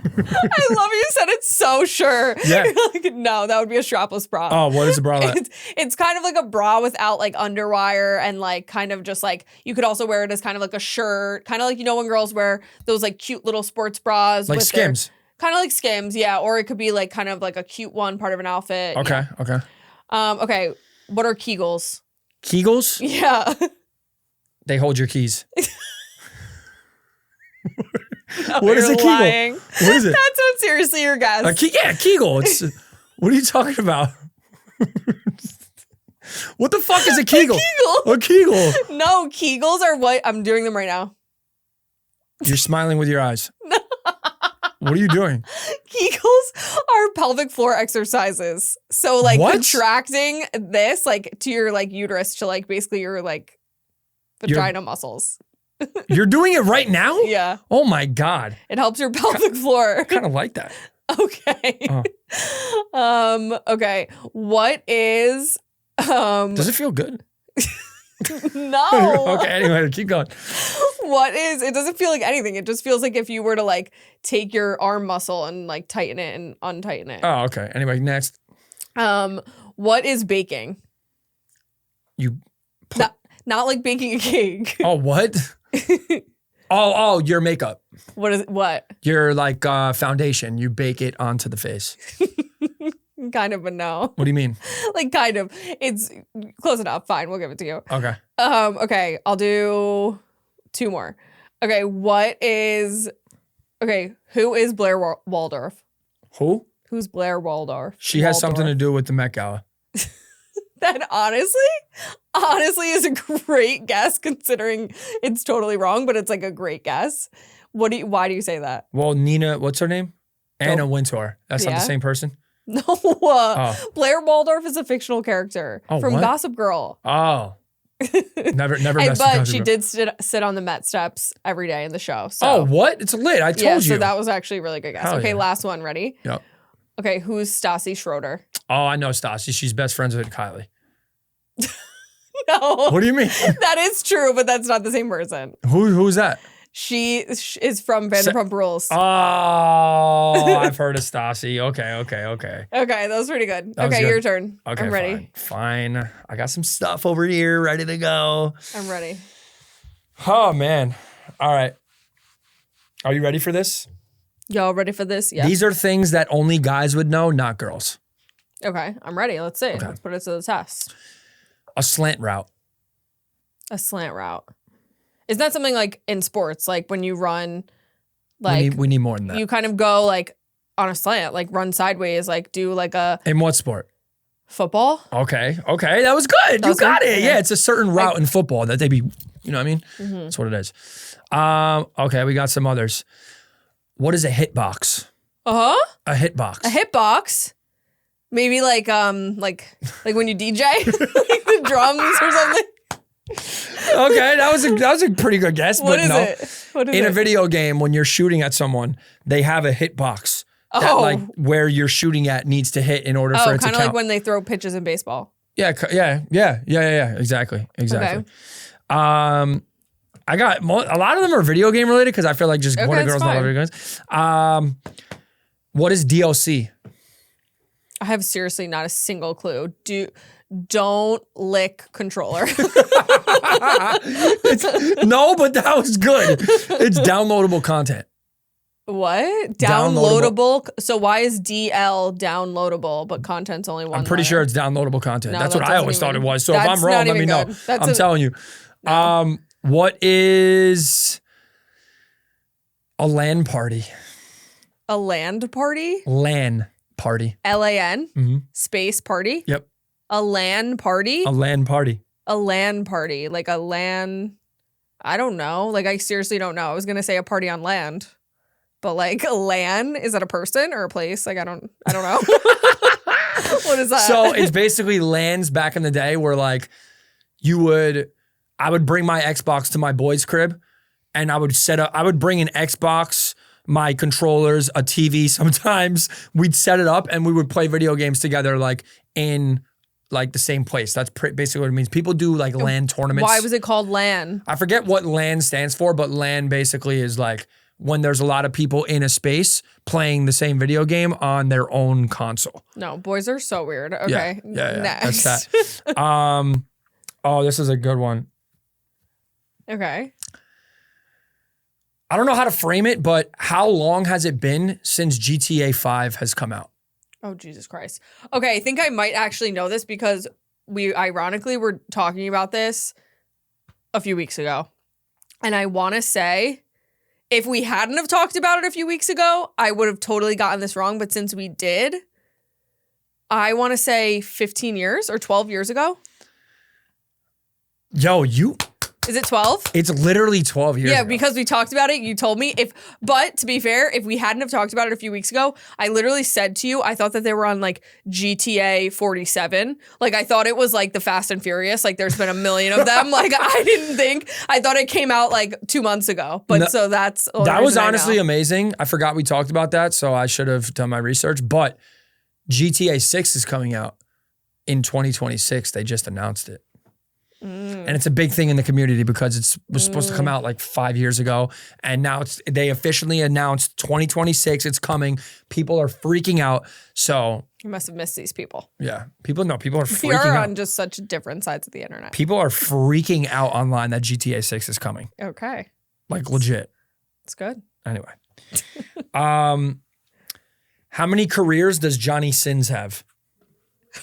I love you said it so sure. Yeah. You're like, no, that would be a strapless bra. Oh, what is a bralette? It's kind of like a bra without like underwire and like kind of just like you could also wear it as kind of like a shirt, kind of like when girls wear those like cute little sports bras, Like with Skims. Kind of like Skims, yeah. Or it could be like kind of like a cute one, part of an outfit. Okay. Yeah. Okay. Okay. What are Kegels? Kegels? Yeah. They hold your keys. No, What is you're a Kegel? lying. What is it? That's what seriously your guess. Yeah, Kegel. It's what are you talking about? What the fuck is a Kegel? A Kegel. No, Kegels are what I'm doing them right now. You're smiling with your eyes. What are you doing? Kegels are pelvic floor exercises. So like What? contracting this like to your like uterus to like basically your like vagina muscles. You're doing it right now? Yeah. Oh my God. It helps your pelvic floor. I kind of like that. Okay. Okay. What is Does it feel good? no. Okay, anyway, keep going. What is it doesn't feel like anything. It just feels like if you were to like take your arm muscle and like tighten it and untighten it. Oh, okay. Anyway, next. What is baking? You Not like baking a cake. Oh, what? Oh, your makeup. What? Your like foundation. You bake it onto the face. Kind of, but no. What do you mean? Like kind of. It's close enough. Fine, we'll give it to you. Okay. Okay, I'll do 2 more. Okay, who is Blair Waldorf? Who? Who's Blair Waldorf? She has something to do with the Met Gala. That honestly is a great guess considering it's totally wrong, but it's like a great guess. Why do you say that? Well, Nina, what's her name? Anna Wintour. That's not Yeah. the same person? No. Oh. Blair Waldorf is a fictional character from what? Gossip Girl. Oh. Never messed with But Gossip she Girl. did sit on the Met steps every day in the show. So. Oh, what? It's lit. I told Yeah, you. so that was actually a really good guess. Hell Okay, yeah. last one. Ready? Yep. Okay, who's Stassi Schroeder? Oh, I know Stassi. She's best friends with Kylie. No. What do you mean? That is true, but that's not the same person. Who's that? She is from Vanderpump Rules. Oh, I've heard of Stassi. Okay. Okay, that was pretty good. That was Okay, good. your turn. Okay, I'm ready. Fine. I got some stuff over here ready to go. I'm ready. Oh, man. All right. Are you ready for this? Y'all ready for this? Yeah. These are things that only guys would know, not girls. Okay, I'm ready. Let's see. Okay. Let's put it to the test. A slant route. A slant route. Is that something like in sports, like when you run, like we need more than that. you kind of go like on a slant, like run sideways, like do like a In what sport? football? Okay. That was good. That You was got good? it. Okay. Yeah, it's a certain route in football that they be, you know what I mean? Mm-hmm. That's what it is. Okay, we got some others. What is a hitbox? Uh-huh. A hitbox. A hitbox. Maybe like when you DJ, like the drums or something. Okay, that was a pretty good guess, What but is no. it? What is In it? a video game, when you're shooting at someone, they have a hitbox that Oh. like where you're shooting at needs to hit in order for Oh, it to kind count. of like when they throw pitches in baseball. Yeah. Exactly. Okay. I got a lot of them are video game related because I feel like just Okay, what do it's girls love fine. video games. What is DLC? I have seriously not a single clue. Don't lick controller. No, but that was good. It's downloadable content. What? Downloadable. So why is DL downloadable, but content's only one? I'm pretty letter? sure it's downloadable content. No, That's that what I doesn't always thought it even- was. So if that's I'm wrong, not let me even know. good. That's I'm telling you. No. What is a LAN party? A land party? LAN party. LAN? Mhm. Space party? Yep. A LAN party? A LAN party. A LAN party. Like a LAN. I don't know. Like, I seriously don't know. I was going to say a party on land. But like a LAN, is that a person or a place? Like, I don't know. What is that? So it's basically LANs back in the day where like I would bring my Xbox to my boy's crib and I would bring an Xbox, my controllers, a TV sometimes. We'd set it up and we would play video games together like in like the same place. That's basically what it means. People do like LAN tournaments. Why was it called LAN? I forget what LAN stands for, but LAN basically is like when there's a lot of people in a space playing the same video game on their own console. No, boys are so weird. Okay. Yeah. Next. That's that. Oh, this is a good one. Okay. I don't know how to frame it, but how long has it been since GTA 5 has come out? Oh, Jesus Christ. Okay, I think I might actually know this because we ironically were talking about this a few weeks ago. And I want to say, if we hadn't have talked about it a few weeks ago, I would have totally gotten this wrong. But since we did, I want to say 15 years or 12 years ago. Yo, Is it 12? it's literally 12 years Yeah, ago. because we talked about it. You told me but to be fair, if we hadn't have talked about it a few weeks ago, I literally said to you, I thought that they were on like GTA 47. Like I thought it was like the Fast and Furious. Like there's been a million of them. Like I thought it came out like 2 months ago. But No, so that's the only That was reason I honestly know. amazing. I forgot we talked about that, so I should have done my research. But GTA 6 is coming out in 2026. They just announced it. And it's a big thing in the community because it was supposed to come out like 5 years ago. And now they officially announced 2026, it's coming. People are freaking out. So You must have missed these people. yeah, people are We freaking are out. on just such different sides of the internet. People are freaking out online that GTA 6 is coming. Okay. Like legit. It's good. Anyway. How many careers does Johnny Sins have?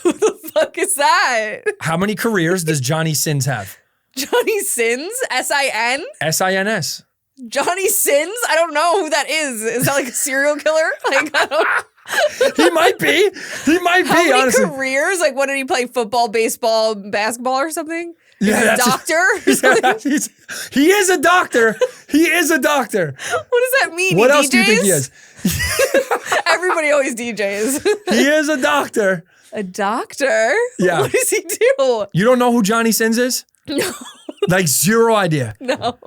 Who the fuck is that? How many careers does Johnny Sins have? Johnny Sins? S-I-N? S-I-N-S. Johnny Sins? I don't know who that is. Is that like a serial killer? Like, I don't. He might be. He might How be, many honestly. careers? Like, what did he play? Football, baseball, basketball, or something? Yeah, Is he a that's- doctor? He is a doctor. He is a doctor. What does that mean? What He else do you think he DJs? is? Everybody always DJs. He is a doctor. A doctor? Yeah. What does he do? You don't know who Johnny Sins is? No. Like zero idea. No.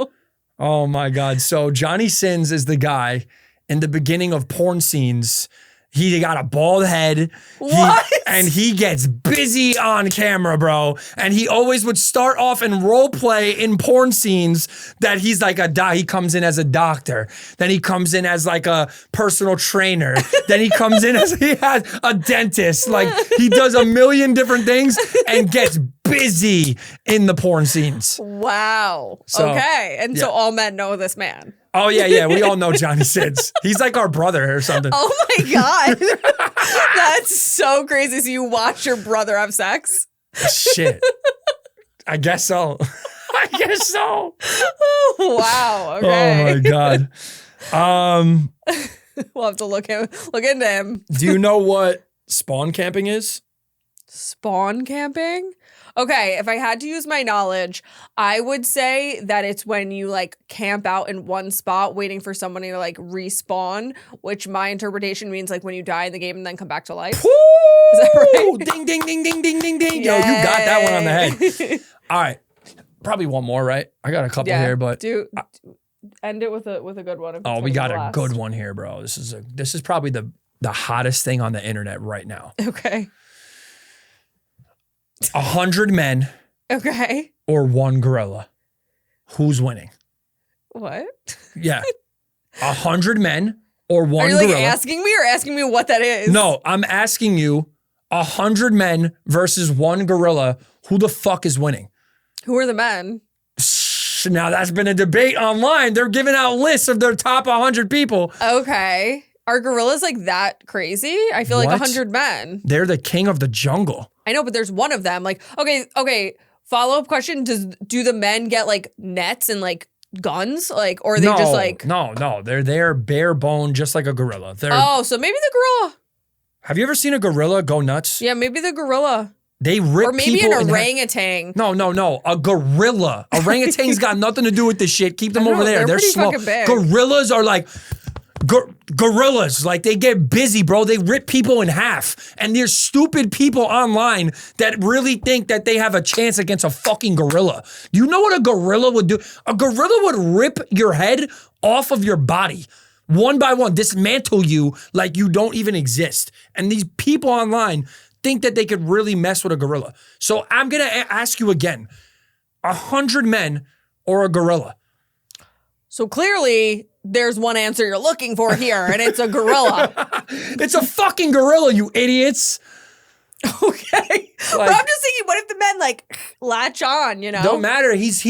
Oh my God. So Johnny Sins is the guy in the beginning of porn scenes. He got a bald head. What? And he gets busy on camera, bro. And he always would start off and role play in porn scenes that he's like he comes in as a doctor. Then he comes in as like a personal trainer. Then he comes in as he has a dentist. Like he does a million different things and gets busy in the porn scenes. Wow. So, okay. And so yeah. all men know this man. Oh, yeah. We all know Johnny Sins. He's like our brother or something. Oh my God. That's so crazy. So you watch your brother have sex? Shit. I guess so. I guess so. Wow. Okay. Oh my God. We'll have to look into him. Do you know what spawn camping is? Spawn camping? Okay, if I had to use my knowledge, I would say that it's when you like camp out in one spot waiting for somebody to like respawn, which my interpretation means like when you die in the game and then come back to life. Woo! Is that right? Ding, ding, ding, ding, ding, ding, ding. Yo, you got that one on the head. All right. Probably one more, right? I got a couple here, but end it with a good one. oh, we got a good one here, bro. This is probably the hottest thing on the internet right now. Okay. 100 men Okay. or one gorilla. Who's winning? What? Yeah. 100 men or one Are you like gorilla. asking me or asking me what that is? No, I'm asking you 100 men versus one gorilla. Who the fuck is winning? Who are the men? Now that's been a debate online. They're giving out lists of their top 100 people. Okay. Are gorillas like that crazy? I feel like What? 100 men. They're the king of the jungle. I know, but there's one of them. Like, okay. Follow-up question. Do the men get like nets and like guns? Like, or are they just like. No. They're there bare bone, just like a gorilla. Oh, so maybe the gorilla. Have you ever seen a gorilla go nuts? Yeah, maybe the gorilla. They rip Or maybe people an orangutan. No. A gorilla. Orangutans got nothing to do with this shit. Keep them I over know, there. they're pretty small. fucking big. Gorillas are like gorillas. Like they get busy, bro. They rip people in half. And there's stupid people online that really think that they have a chance against a fucking gorilla. You know what a gorilla would do? A gorilla would rip your head off of your body. One by one, dismantle you like you don't even exist. And these people online think that they could really mess with a gorilla. So I'm going to ask you again, 100 men or a gorilla? So clearly there's one answer you're looking for here, and it's a gorilla. It's a fucking gorilla, you idiots. Okay. But I'm just thinking, what if the men like latch on, you know? Don't matter. He's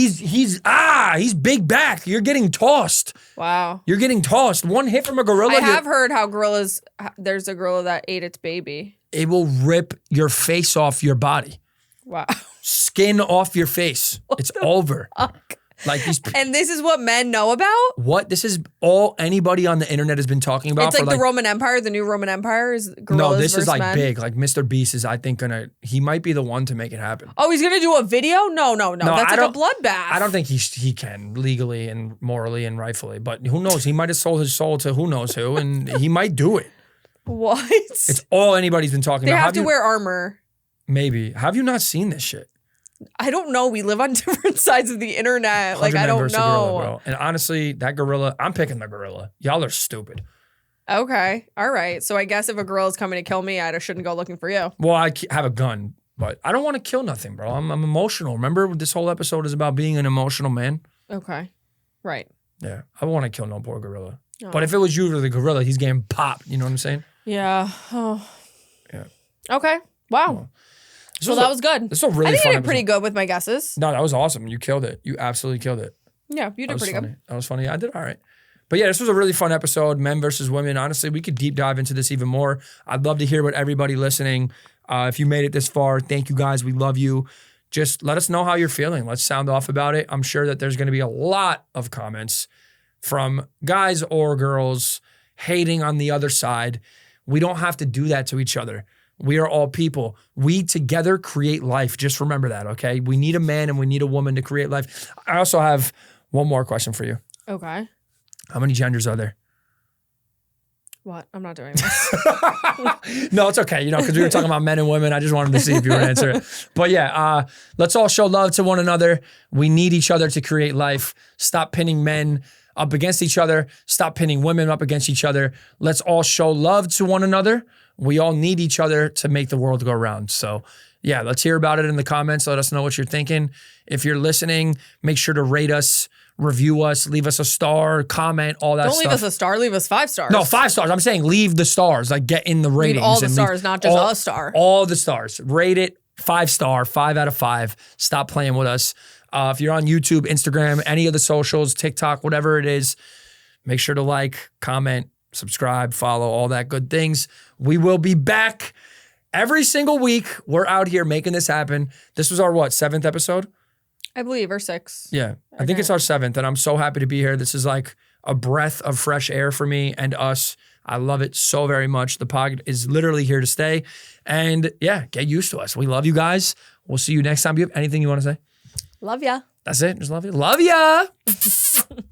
big back. You're getting tossed. Wow. You're getting tossed. One hit from a gorilla. I have heard how gorillas, there's a gorilla that ate its baby. It will rip your face off your body. Wow. Skin off your face. It's over. Fuck. Like these. And this is what men know about? What? This is all anybody on the internet has been talking about. It's like the Roman Empire, the new Roman Empire is gorillas No, this is like men. big. Like Mr. Beast is, I think, he might be the one to make it happen. Oh, he's gonna do a video? No. That's like a bloodbath. I don't think he can legally and morally and rightfully, but who knows? He might have sold his soul to who knows who, and he might do it. What? It's all anybody's been talking They about. have to wear armor. Maybe. Have you not seen this shit? I don't know. We live on different sides of the internet. Like, I don't know. Gorilla, bro. And honestly, that gorilla, I'm picking the gorilla. Y'all are stupid. Okay. All right. So I guess if a gorilla is coming to kill me, I shouldn't go looking for you. Well, I have a gun, but I don't want to kill nothing, bro. I'm emotional. Remember, this whole episode is about being an emotional man. Okay. Right. Yeah. I don't want to kill no poor gorilla. Oh. But if it was you or the gorilla, he's getting popped. You know what I'm saying? Yeah. Oh. Yeah. Okay. Wow. Well, So that was good. This is a really I think fun I did pretty episode. good with my guesses. No, that was awesome. You killed it. You absolutely killed it. Yeah, you did pretty funny. good. That was funny. I did all right. But yeah, this was a really fun episode, men versus women. Honestly, we could deep dive into this even more. I'd love to hear what everybody listening. If you made it this far, thank you guys. We love you. Just let us know how you're feeling. Let's sound off about it. I'm sure that there's going to be a lot of comments from guys or girls hating on the other side. We don't have to do that to each other. We are all people. We together create life. Just remember that, okay? We need a man and we need a woman to create life. I also have one more question for you. Okay. How many genders are there? What? I'm not doing this. No, it's okay. You know, because we were talking about men and women. I just wanted to see if you would answer it. But yeah, let's all show love to one another. We need each other to create life. Stop pinning men up against each other. Stop pinning women up against each other. Let's all show love to one another. We all need each other to make the world go round. So yeah, let's hear about it in the comments. Let us know what you're thinking. If you're listening, make sure to rate us, review us, leave us a star, comment, all that stuff. Don't leave us a star, leave us 5 stars. No, 5 stars. I'm saying leave the stars, like get in the ratings. Leave all the stars, not just a star. All the stars. Rate it 5 star, 5 out of 5. Stop playing with us. If you're on YouTube, Instagram, any of the socials, TikTok, whatever it is, make sure to like, comment, subscribe, follow, all that good things. We will be back every single week. We're out here making this happen. This was our, 7th episode? I believe, or 6. Yeah, I think it's our 7th, and I'm so happy to be here. This is like a breath of fresh air for me and us. I love it so very much. The pod is literally here to stay. And yeah, get used to us. We love you guys. We'll see you next time. Do you have anything you want to say? Love ya. That's it. Just love you. Love ya.